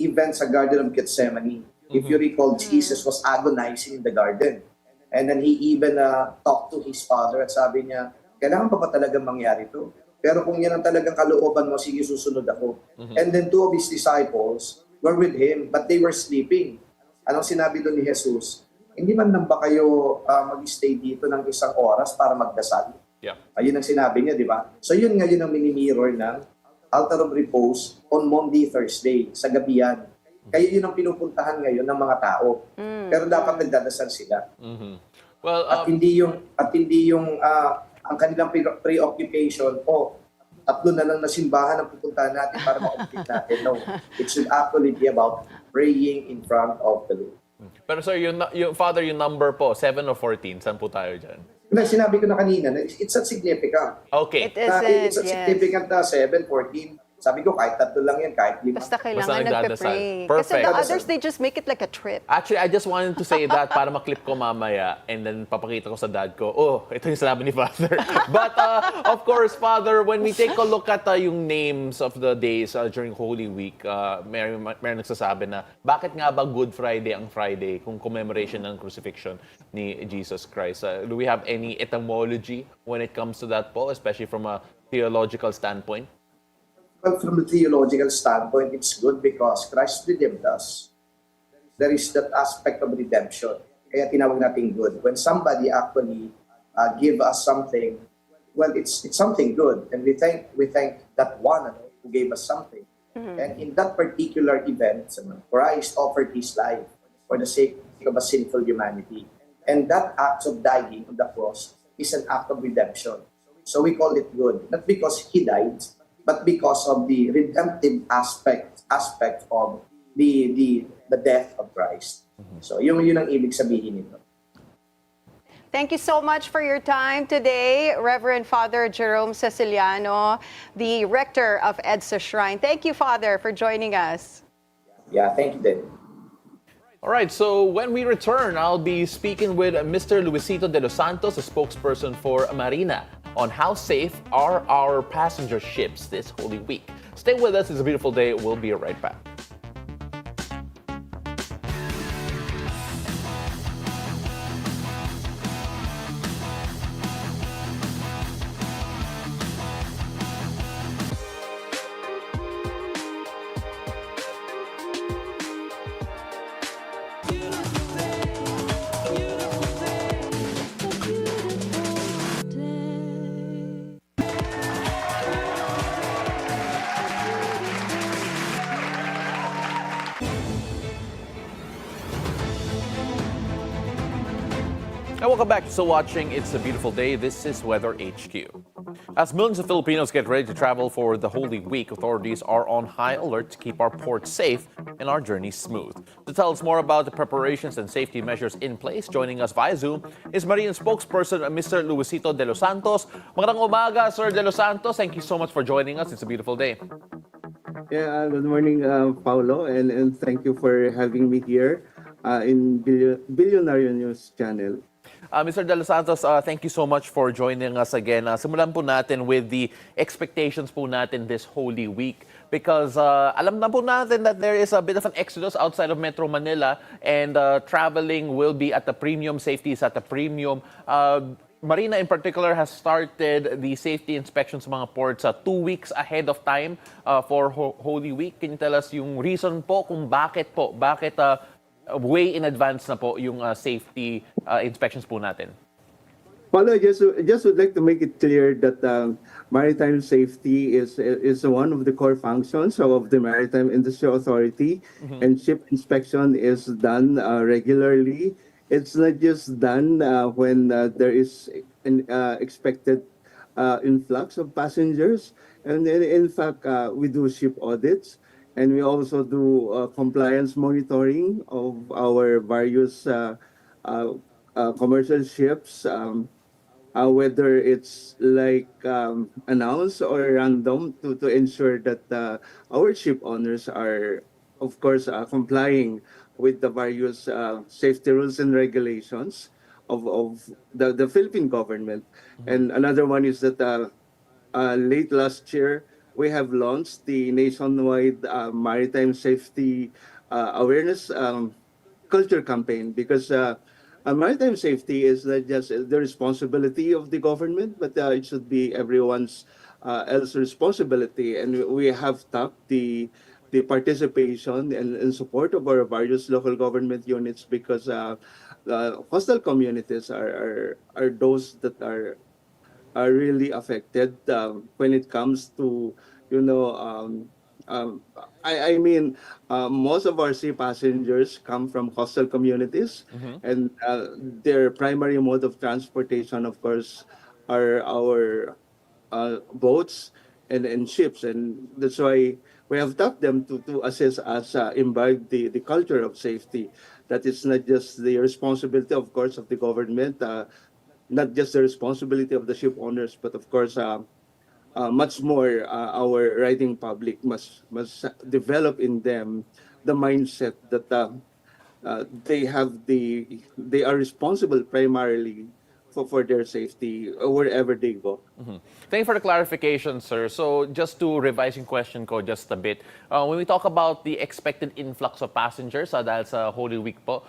event sa Garden of Gethsemane. If you recall, Jesus was agonizing in the garden. And then he even talked to his Father at sabi niya, kailangan pa ba talaga mangyari ito? Pero kung yan ang talagang kalooban mo, sige, susunod ako. And then 2 of his disciples were with him, but they were sleeping. Anong sinabi doon ni Jesus? Hindi man lang ba kayo mag-stay dito ng 1 oras para magdasal? Yeah. Ayun ang sinabi niya, di ba? So yun ngayon ang mini-mirror ng altar of repose on Monday, Thursday, sa gabi yan. Kaya yun ang pinupuntahan ngayon ng mga tao. Pero dapat nagdadasal sila. Well, at hindi yung ang kanilang preoccupation, 3 na lang na simbahan ang pupuntahan natin para ma-complete natin. No, it should actually be about praying in front of the Lord. pero sir, yung Father, yung number po, 7 or 14, saan po tayo dyan? Sinabi ko na kanina, it's not significant. Okay. It's not significant na 7, 14. Sabi ko, kahit 3 lang yan, kahit 5. Basta kailangan nagdadasal. nagpe-pray. Kasi Perfect. the others, they just make it like a trip. Actually, I just wanted to say that para maklip ko mamaya and then papakita ko sa dad ko, ito yung sinabi ni Father. But of course, Father, when we take a look at yung names of the days during Holy Week, may nagsasabi na, bakit nga ba Good Friday ang Friday kung commemoration ng crucifixion ni Jesus Christ? Do we have any etymology when it comes to that po, especially from a theological standpoint? Well, from the theological standpoint, it's good because Christ redeemed us. There is that aspect of redemption. Kaya tinawag natin good. When somebody actually give us something, well, it's something good. And we thank that one who gave us something. And in that particular event, Christ offered his life for the sake of a sinful humanity. And that act of dying on the cross is an act of redemption. So we call it good. Not because he died, but because of the redemptive aspect of the death of Christ. So yun ang ibig sabihin nito. Thank you so much for your time today, Reverend Father Jerome Secillano, the rector of EDSA Shrine. Thank you, Father, for joining us. Yeah, thank you, David. All right, so when we return, I'll be speaking with Mr. Luisito de los Santos, a spokesperson for Marina, on how safe are our passenger ships this Holy Week. Stay with us. It's a beautiful day. We'll be right back. And welcome back to Still Watching. It's a beautiful day. This is Weather HQ. As millions of Filipinos get ready to travel for the Holy Week, authorities are on high alert to keep our ports safe and our journeys smooth. To tell us more about the preparations and safety measures in place, joining us via Zoom is Marine spokesperson Mr. Luisito de los Santos. Magandang umaga, Sir de los Santos. Thank you so much for joining us. It's a beautiful day. Yeah, good morning, Paolo, and thank you for having me here in Billionaire News Channel. Mr. De Los Santos, thank you so much for joining us again. Simulan po natin with the expectations po natin this Holy Week because alam na po natin that there is a bit of an exodus outside of Metro Manila and traveling will be at the premium, safety is at the premium. Marina in particular has started the safety inspections sa mga ports 2 weeks ahead of time for Holy Week. Can you tell us yung reason po kung bakit way in advance na po yung safety inspections po natin? Well, I just would like to make it clear that maritime safety is one of the core functions of the Maritime Industry Authority, and ship inspection is done regularly. It's not just done when there is an expected influx of passengers, and in fact, we do ship audits. And we also do compliance monitoring of our various commercial ships, whether it's like announced or random, to ensure that our ship owners are, of course, complying with the various safety rules and regulations of the Philippine government. And another one is that late last year, we have launched the nationwide maritime safety awareness culture campaign, because maritime safety is not just the responsibility of the government, but it should be everyone's else responsibility. And we have tapped the participation and support of our various local government units, because coastal communities are those that are really affected when it comes to, you know, um, I mean, most of our sea passengers come from coastal communities, and their primary mode of transportation, of course, are our boats and ships. And that's why we have tapped them to assist us imbibe the culture of safety. That is not just the responsibility, of course, of the government, not just the responsibility of the ship owners, but of course, much more our riding public must develop in them the mindset that they are responsible primarily for their safety wherever they go. Thank you for the clarification, sir. So just to revise yung question ko just a bit, when we talk about the expected influx of passengers dahil sa Holy Week po,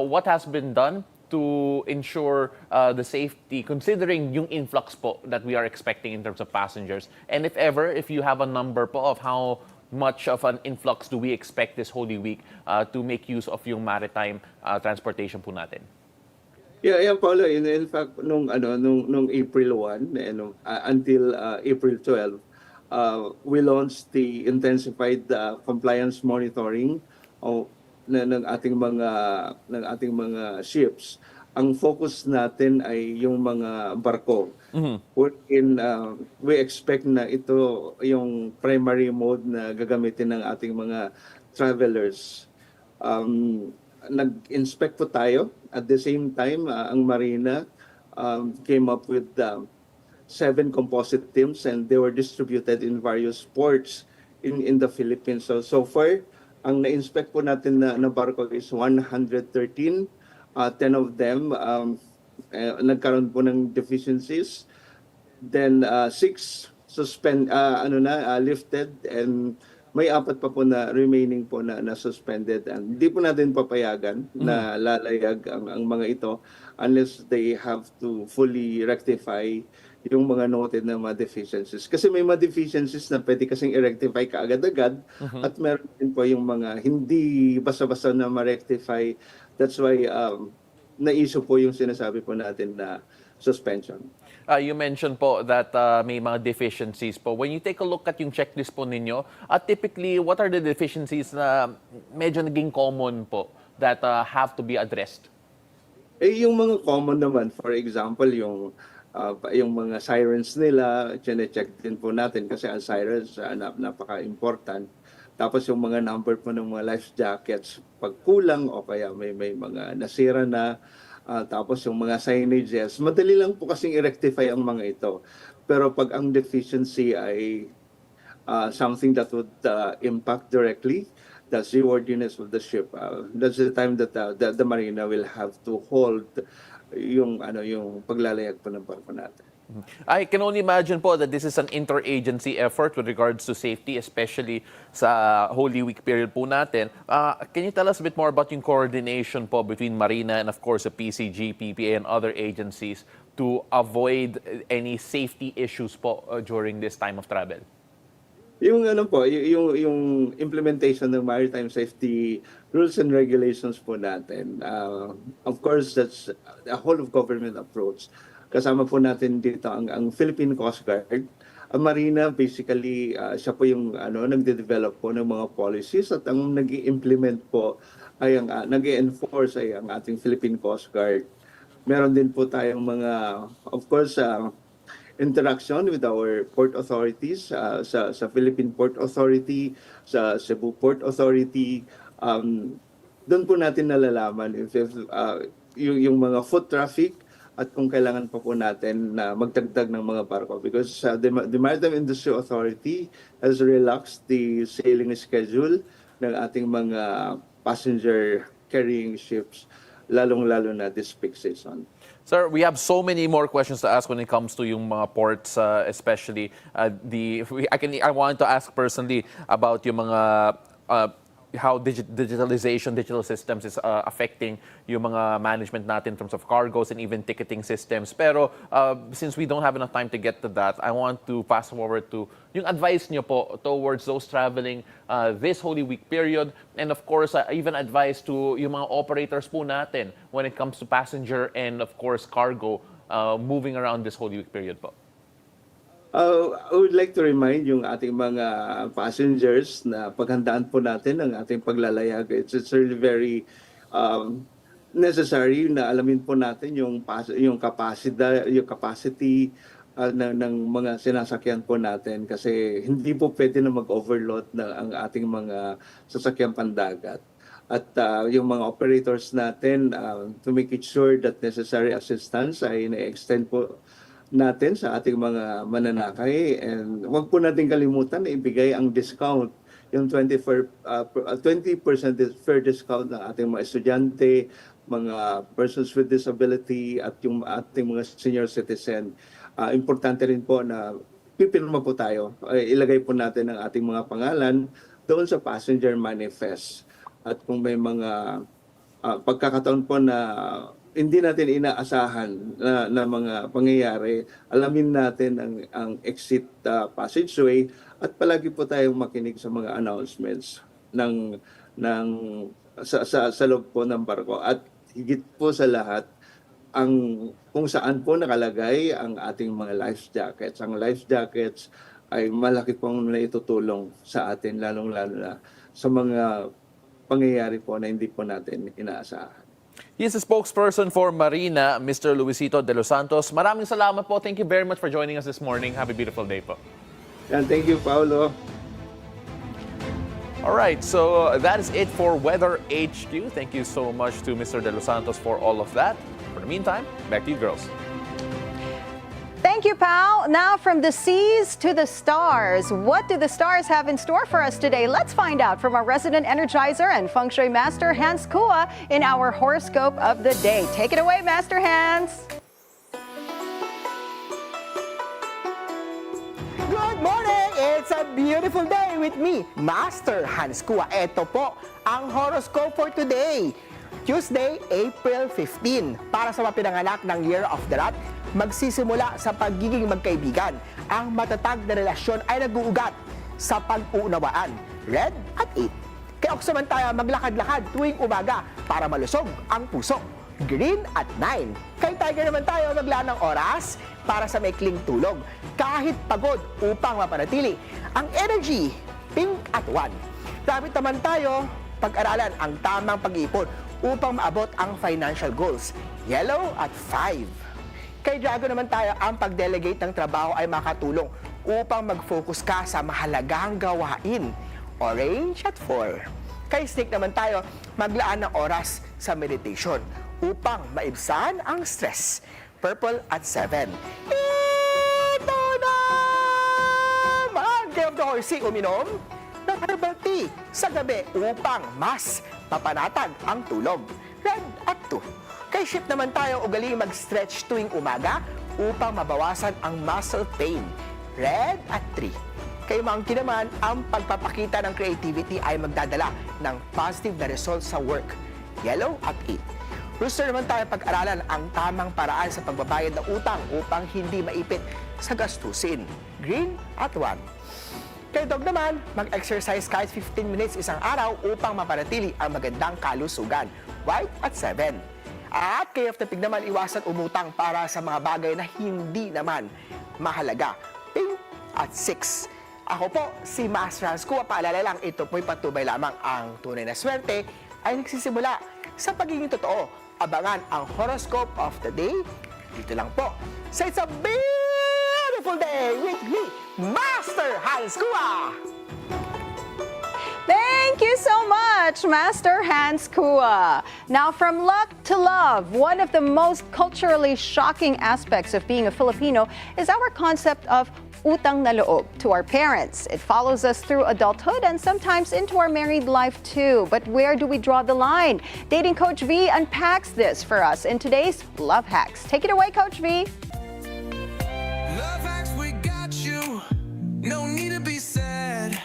what has been done to ensure the safety, considering yung influx po that we are expecting in terms of passengers? And if ever, if you have a number po of how much of an influx do we expect this Holy Week to make use of yung maritime transportation po natin? Yeah, Paulo. In fact, nung April 1 until April 12, we launched the intensified compliance monitoring ng ating mga ships. Ang focus natin ay yung mga barko. Wherein we expect na ito yung primary mode na gagamitin ng ating mga travelers. Nag-inspect po tayo. At the same time, ang Marina came up with 7 composite teams, and they were distributed in various ports in the Philippines. So far, ang na-inspect po natin na barko is 113. 10 of them nagkaroon po ng deficiencies. Then 6 lifted, and may 4 pa po na remaining po na suspended. And hindi po natin papayagan na lalayag ang mga ito unless they have to fully rectify yung mga noted na mga deficiencies. Kasi may mga deficiencies na pwede kasing i-rectify kaagad-agad, at meron din po yung mga hindi basta-basta na ma-rectify. That's why na-issue po yung sinasabi po natin na suspension. You mentioned po that may mga deficiencies po. When you take a look at yung checklist po ninyo, typically, what are the deficiencies na medyo naging common po that have to be addressed? Yung mga common naman, for example, yung mga sirens nila, chine-check din po natin kasi ang sirens napaka-important. Tapos yung mga number po ng mga life jackets, pag kulang o kaya may mga nasira na. Tapos yung mga signages, madali lang po kasing i-rectify ang mga ito. Pero pag ang deficiency ay something that would impact directly the seaworthiness of the ship, that's the time that the Marina will have to hold yung paglalayag po ng barko natin. I can only imagine po that this is an interagency effort with regards to safety, especially sa Holy Week period po natin. Can you tell us a bit more about yung coordination po between Marina and of course the PCG, PPA, and other agencies to avoid any safety issues po during this time of travel? Yung yung implementation ng maritime safety rules and regulations po natin. Of course, that's a whole of government approach. Kasama po natin dito ang Philippine Coast Guard. Ang Marina, basically, siya po yung nagde-develop po ng mga policies, at ang nag-i-implement po ay nag-i-enforce ay ang ating Philippine Coast Guard. Meron din po tayong mga, of course, interaction with our port authorities, sa Philippine Port Authority, sa Cebu Port Authority. Doon po natin nalalaman if yung mga foot traffic at kung kailangan pa po natin na magdagdag ng mga barko, because the Maritime Industry Authority has relaxed the sailing schedule ng ating mga passenger carrying ships, lalong-lalo na this peak season. Sir, we have so many more questions to ask when it comes to yung mga ports, especially I want to ask personally about yung mga how digital systems is affecting yung mga management natin in terms of cargoes and even ticketing systems. Pero since we don't have enough time to get to that, I want to fast forward to yung advice niyo po towards those traveling this Holy Week period, and of course even advice to yung mga operators po natin when it comes to passenger and of course cargo moving around this Holy Week period po. I would like to remind yung ating mga passengers na paghandaan po natin ang ating paglalayag. It's really very necessary na alamin po natin yung capacity ng mga sinasakyan po natin, kasi hindi po pwede na mag-overload ang ating mga sasakyan pandagat. At yung mga operators natin, to make it sure that necessary assistance ay na-extend po natin sa ating mga mananakay, and huwag po natin kalimutan na ibigay ang discount, yung 20% fair discount ng ating mga estudyante, mga persons with disability at yung ating mga senior citizen. Importante rin po na pipirma po tayo, ilagay po natin ang ating mga pangalan doon sa passenger manifest. At kung may mga pagkakataon po na hindi natin inaasahan na mga pangyayari, alamin natin ang exit passageway, at palagi po tayong makinig sa mga announcements sa loob po ng barko. At higit po sa lahat, kung saan po nakalagay ang ating mga life jackets. Ang life jackets ay malaki pong naitutulong sa atin, lalong-lalo na sa mga pangyayari po na hindi po natin inaasahan. He is the spokesperson for Marina, Mr. Luisito de los Santos. Maraming salamat po. Thank you very much for joining us this morning. Have a beautiful day po. And thank you, Paolo. All right, so that is it for Weather HQ. Thank you so much to Mr. de los Santos for all of that. For the meantime, back to you, girls. Thank you, Pao. Now from the seas to the stars. What do the stars have in store for us today? Let's find out from our resident energizer and feng shui master, Hans Kua, in our horoscope of the day. Take it away, Master Hans. Good morning! It's a beautiful day with me, Master Hans Kua. Ito po ang horoscope for today. Tuesday, April 15. Para sa mga pinanganak ng Year of the Rat, magsisimula sa pagiging magkaibigan. Ang matatag na relasyon ay nag-uugat sa pag-uunawaan. Red at 8. Kaya oksaman tayo maglakad-lakad tuwing umaga para malusog ang puso. Green at 9. Kay Tiger naman tayo maglaan ng oras para sa maikling tulog. Kahit pagod upang mapanatili ang energy. Pink at 1. Rabbit naman tayo pag-aralan ang tamang pag-iipon upang maabot ang financial goals. Yellow at 5. Kay Dragon naman tayo, ang pag-delegate ng trabaho ay makatulong upang mag-focus ka sa mahalagang gawain. Orange at 4. Kay Snake naman tayo, maglaan ng oras sa meditation upang maibsan ang stress. Purple at 7. Ito naman! Kaya of the horsey, uminom ng herbal tea sa gabi upang mas mapanatag ang tulog. Red at 2. Kay Ship naman tayo, ugaling mag-stretch tuwing umaga upang mabawasan ang muscle pain. Red at 3. Kay Monkey naman, ang pagpapakita ng creativity ay magdadala ng positive na result sa work. Yellow at 8. Rooster naman tayo pag-aralan ang tamang paraan sa pagbabayad ng utang upang hindi maipit sa gastusin. Green at 1. Kay Dog naman, mag-exercise kahit 15 minutes isang araw upang mapanatili ang magandang kalusugan. White at 7. At kay Of the Pig naman, iwasan umutang para sa mga bagay na hindi naman mahalaga. Pink at 6. Ako po, si Master Hans Kua. Paalala lang, ito po'y patubay lamang. Ang tunay na swerte ay nagsisimula sa pagiging totoo. Abangan ang horoscope of the day dito lang po sa It's a Beautiful beautiful day with me, Master Hans Kua. Thank you so much, Master Hans Kua. Now, from luck to love, one of the most culturally shocking aspects of being a Filipino is our concept of utang na loob to our parents. It follows us through adulthood and sometimes into our married life too. But where do we draw the line? Dating Coach V unpacks this for us in today's Love Hacks. Take it away, Coach V. Love hacks, we got you. No need to be sad.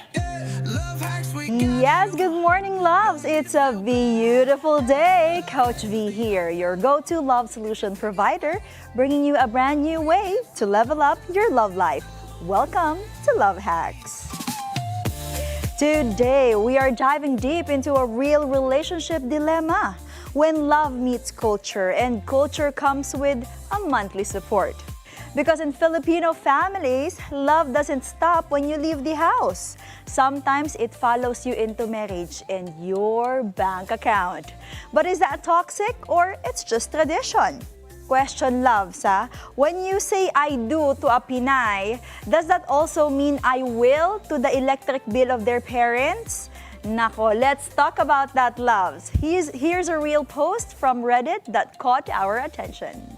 Love hacks, we got Yes, good morning, loves. It's a beautiful day. Coach V here, your go-to love solution provider, bringing you a brand new way to level up your love life. Welcome to Love Hacks. Today, we are diving deep into a real relationship dilemma when love meets culture and culture comes with a monthly support. Because in Filipino families, love doesn't stop when you leave the house. Sometimes it follows you into marriage and your bank account. But is that toxic or it's just tradition? Question, loves, ha? When you say I do to a Pinay, does that also mean I will to the electric bill of their parents? Nako, let's talk about that, loves. Here's a real post from Reddit that caught our attention.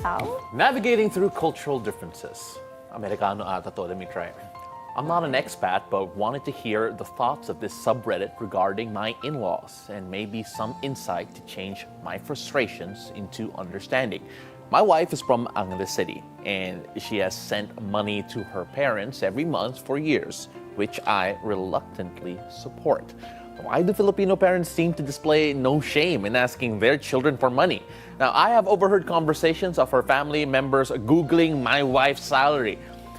How? Navigating through cultural differences. Americano ata to, let me try. I'm not an expat, but wanted to hear the thoughts of this subreddit regarding my in-laws and maybe some insight to change my frustrations into understanding. My wife is from Angeles City, and she has sent money to her parents every month for years, which I reluctantly support. Why do Filipino parents seem to display no shame in asking their children for money? Now, I have overheard conversations of her family members Googling my wife's salary,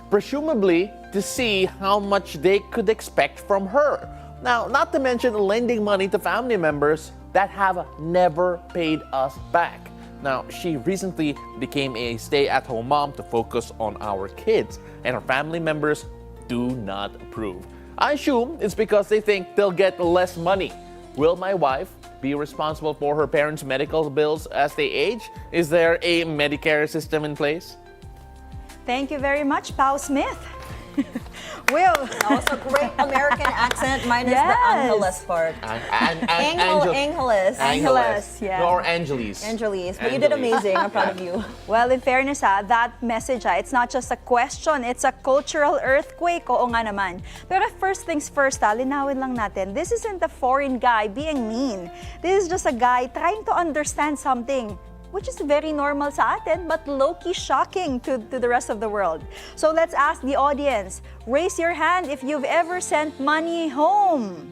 presumably to see how much they could expect from her. Now, not to mention lending money to family members that have never paid us back. Now, she recently became a stay-at-home mom to focus on our kids, and her family members do not approve. I assume it's because they think they'll get less money. Will my wife be responsible for her parents' medical bills as they age? Is there a Medicare system in place? Thank you very much, Pao Smith. Will. That was a great American accent minus the Angeles part. Angeles, yeah. Or Angeles. Angeles. But you did amazing. I'm proud of you. Well, in fairness, that message, it's not just a question, it's a cultural earthquake. Oo nga naman. Pero first things first, linawin lang natin, this isn't a foreign guy being mean. This is just a guy trying to understand something, which is very normal sa atin, but low-key shocking to the rest of the world. So let's ask the audience, raise your hand if you've ever sent money home.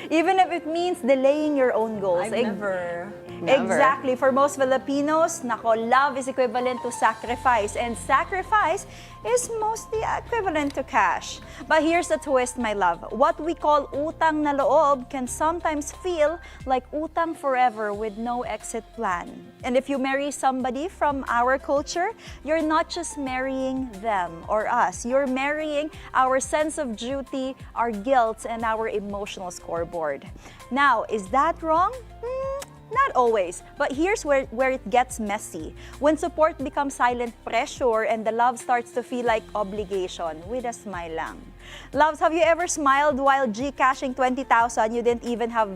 Even if it means delaying your own goals. I've never. Exactly. For most Filipinos, love is equivalent to sacrifice, and sacrifice is mostly equivalent to cash. But here's the twist, my love. What we call utang na loob can sometimes feel like utang forever with no exit plan. And if you marry somebody from our culture, you're not just marrying them or us. You're marrying our sense of duty, our guilt, and our emotional scoreboard. Now, is that wrong? Not always, but here's where it gets messy. When support becomes silent pressure and the love starts to feel like obligation with a smile lang. Loves, have you ever smiled while Gcashing 20,000 you didn't even have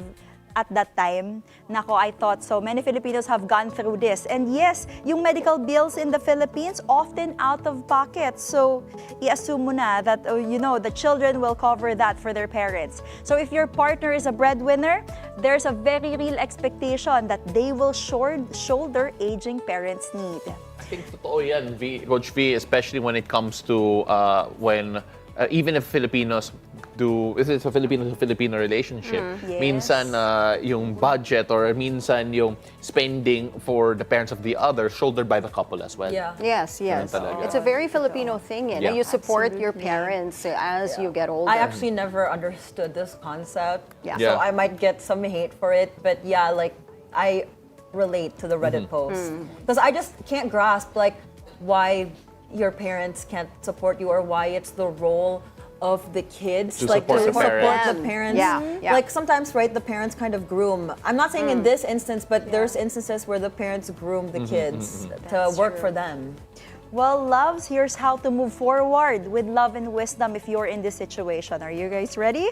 at that time? Nako, I thought so. Many Filipinos have gone through this. And yes, yung medical bills in the Philippines often out of pocket. So, i-assume mo na that, the children will cover that for their parents. So if your partner is a breadwinner, there's a very real expectation that they will shoulder aging parents' need. I think totoo yan, Coach V, especially when it comes to even if Filipinos it's a Filipino relationship. Yes. Minsan yung budget or minsan yung spending for the parents of the other shouldered by the couple as well. Yeah. Yes. It's a very Filipino thing. Yeah. You support your parents as you get older. I actually never understood this concept. Yeah. So I might get some hate for it, but I relate to the Reddit post. Because I just can't grasp why your parents can't support you or why it's the role of the kids to support the parents. Yeah. Like sometimes, right, the parents kind of groom. I'm not saying in this instance, but there's instances where the parents groom the kids to work for them. Well, loves, here's how to move forward with love and wisdom if you're in this situation. Are you guys ready?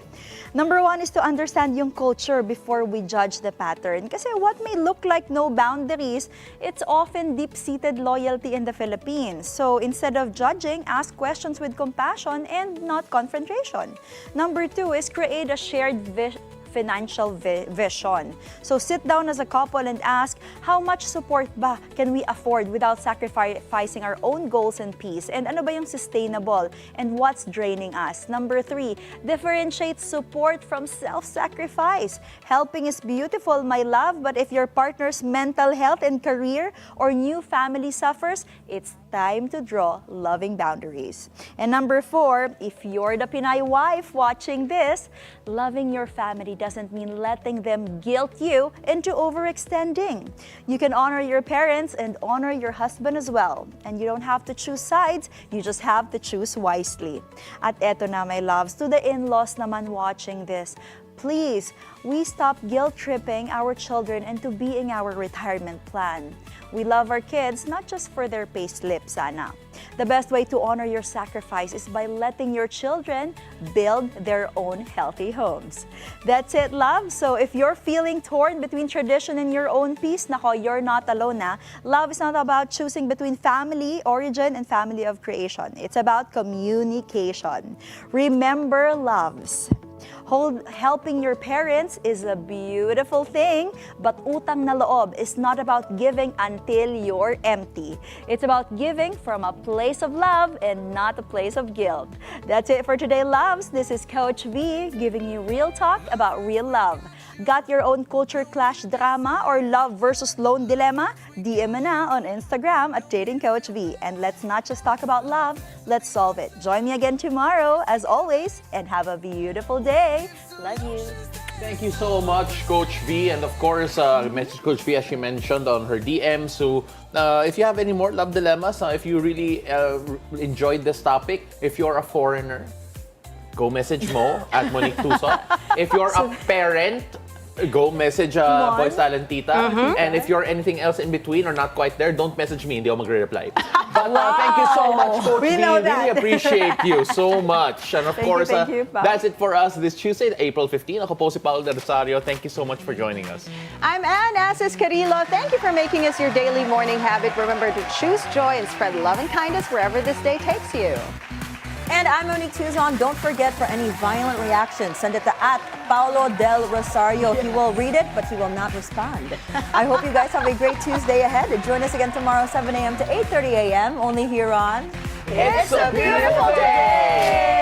Number 1 is to understand yung culture before we judge the pattern. Kasi what may look like no boundaries, it's often deep-seated loyalty in the Philippines. So instead of judging, ask questions with compassion and not confrontation. Number 2 is create a shared financial vision. So sit down as a couple and ask, how much support ba can we afford without sacrificing our own goals and peace? And ano ba yung sustainable? And what's draining us? Number 3, differentiate support from self-sacrifice. Helping is beautiful, my love, but if your partner's mental health and career or new family suffers, it's time to draw loving boundaries. And number 4, if you're the Pinay wife watching this, loving your family doesn't mean letting them guilt you into overextending. You can honor your parents and honor your husband as well. And you don't have to choose sides, you just have to choose wisely. At eto na, my loves, to the in-laws naman watching this, please, we stop guilt-tripping our children into being our retirement plan. We love our kids not just for their payslip, sana. The best way to honor your sacrifice is by letting your children build their own healthy homes. That's it, love. So if you're feeling torn between tradition and your own peace, nako, you're not alone na. Love is not about choosing between family origin and family of creation. It's about communication. Remember, loves, helping your parents is a beautiful thing, but utang na loob is not about giving until you're empty. It's about giving from a place of love and not a place of guilt. That's it for today, loves. This is Coach V giving you real talk about real love. Got your own culture clash drama or love versus lone dilemma? DM me na on Instagram at Dating Coach V. And let's not just talk about love, let's solve it. Join me again tomorrow, as always, and have a beautiful day. Love you. Thank you so much, Coach V. And of course, message Coach V as she mentioned on her DM. So if you have any more love dilemmas, if you really enjoyed this topic, if you're a foreigner, go message Mo at Monique Tuzon. If you're a parent, go message Voice Talent Tita. And if you're anything else in between or not quite there, don't message me, hindi ako magre-reply. But thank you so much, Coach V. Really appreciate you so much. And of course, that's it for us this Tuesday, April 15. Ako po si Paolo del Rosario. Thank you so much for joining us. I'm Anne Asis-Carilo. Thank you for making us your daily morning habit. Remember to choose joy and spread love and kindness wherever this day takes you. And I'm Monique Tuzon. Don't forget, for any violent reaction, send it to @Paolo del Rosario. He will read it, but he will not respond. I hope you guys have a great Tuesday ahead. Join us again tomorrow, 7 a.m. to 8:30 a.m. only here on It's a Beautiful Day!